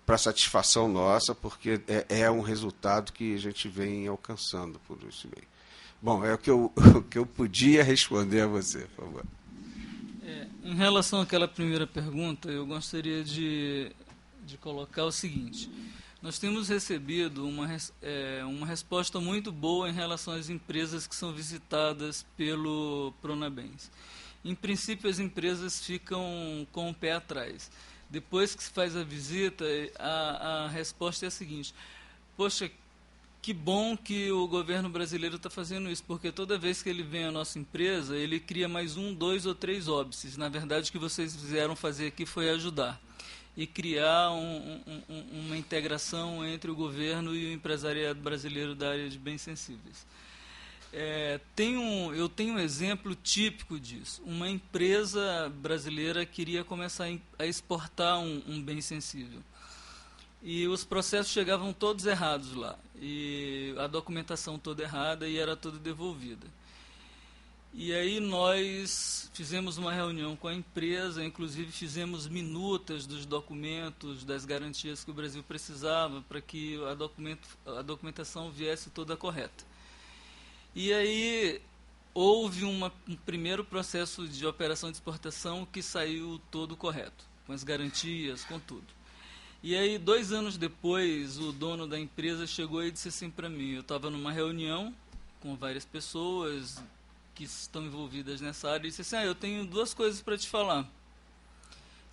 para satisfação nossa, porque é um resultado que a gente vem alcançando por isso bem. Bom, é o que eu podia responder a você, por favor. Em relação àquela primeira pergunta, eu gostaria de colocar o seguinte. Nós temos recebido uma resposta muito boa em relação às empresas que são visitadas pelo Pronabens. Em princípio, as empresas ficam com o pé atrás. Depois que se faz a visita, a resposta é a seguinte: poxa, que bom que o governo brasileiro está fazendo isso, porque toda vez que ele vem à nossa empresa, ele cria mais 1, 2 ou 3 óbices. Na verdade, o que vocês fizeram fazer aqui foi ajudar e criar uma integração entre o governo e o empresariado brasileiro da área de bens sensíveis. Eu tenho um exemplo típico disso. Uma empresa brasileira queria começar a exportar um bem sensível. E os processos chegavam todos errados lá, e a documentação toda errada, e era toda devolvida. E aí nós fizemos uma reunião com a empresa, inclusive fizemos minutas dos documentos, das garantias que o Brasil precisava para que a documentação viesse toda correta. E aí houve um primeiro processo de operação de exportação que saiu todo correto, com as garantias, com tudo. E aí, 2 anos depois, o dono da empresa chegou e disse assim para mim, eu estava numa reunião com várias pessoas que estão envolvidas nessa área, e disse assim, eu tenho 2 coisas para te falar.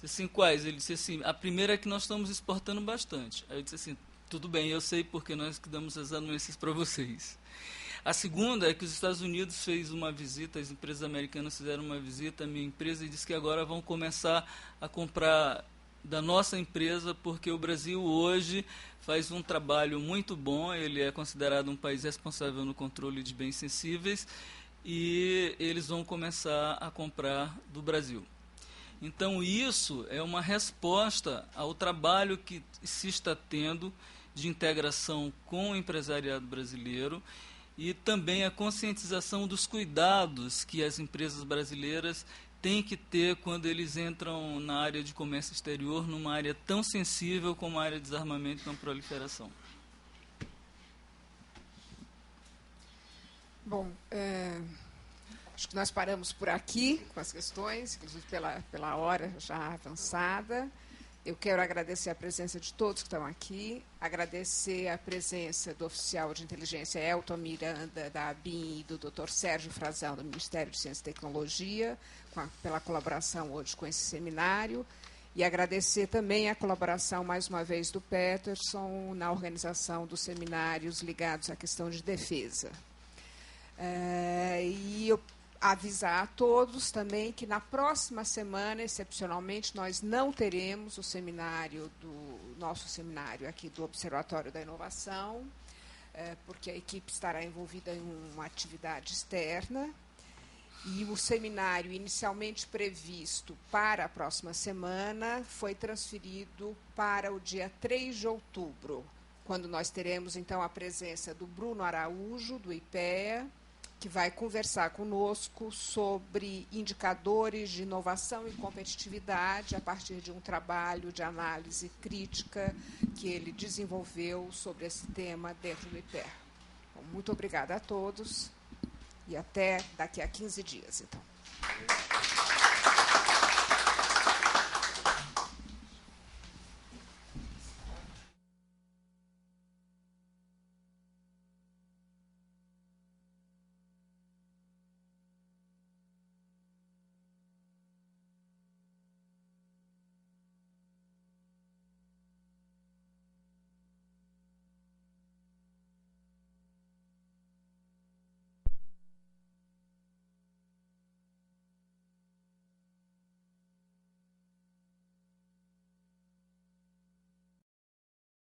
Disse assim, quais? Ele disse assim, a primeira é que nós estamos exportando bastante. Aí eu disse assim, tudo bem, eu sei porque nós que damos as anuências para vocês. A segunda é que os Estados Unidos fez uma visita, as empresas americanas fizeram uma visita à minha empresa e disse que agora vão começar a comprar da nossa empresa, porque o Brasil hoje faz um trabalho muito bom, ele é considerado um país responsável no controle de bens sensíveis, e eles vão começar a comprar do Brasil. Então, isso é uma resposta ao trabalho que se está tendo de integração com o empresariado brasileiro e também a conscientização dos cuidados que as empresas brasileiras têm que ter quando eles entram na área de comércio exterior, numa área tão sensível como a área de desarmamento e não proliferação. Bom, acho que nós paramos por aqui com as questões, inclusive pela hora já avançada. Eu quero agradecer a presença de todos que estão aqui, agradecer a presença do oficial de inteligência Elton Miranda, da ABIN, e do Dr. Sérgio Frazão, do Ministério de Ciência e Tecnologia, pela colaboração hoje com esse seminário, e agradecer também a colaboração, mais uma vez, do Peterson na organização dos seminários ligados à questão de defesa. E eu avisar a todos também que na próxima semana, excepcionalmente, nós não teremos o nosso seminário aqui do Observatório da Inovação, porque a equipe estará envolvida em uma atividade externa, e o seminário inicialmente previsto para a próxima semana foi transferido para o dia 3 de outubro, quando nós teremos, então, a presença do Bruno Araújo, do IPEA, que vai conversar conosco sobre indicadores de inovação e competitividade a partir de um trabalho de análise crítica que ele desenvolveu sobre esse tema dentro do IPEA. Bom, muito obrigada a todos e até daqui a 15 dias, então.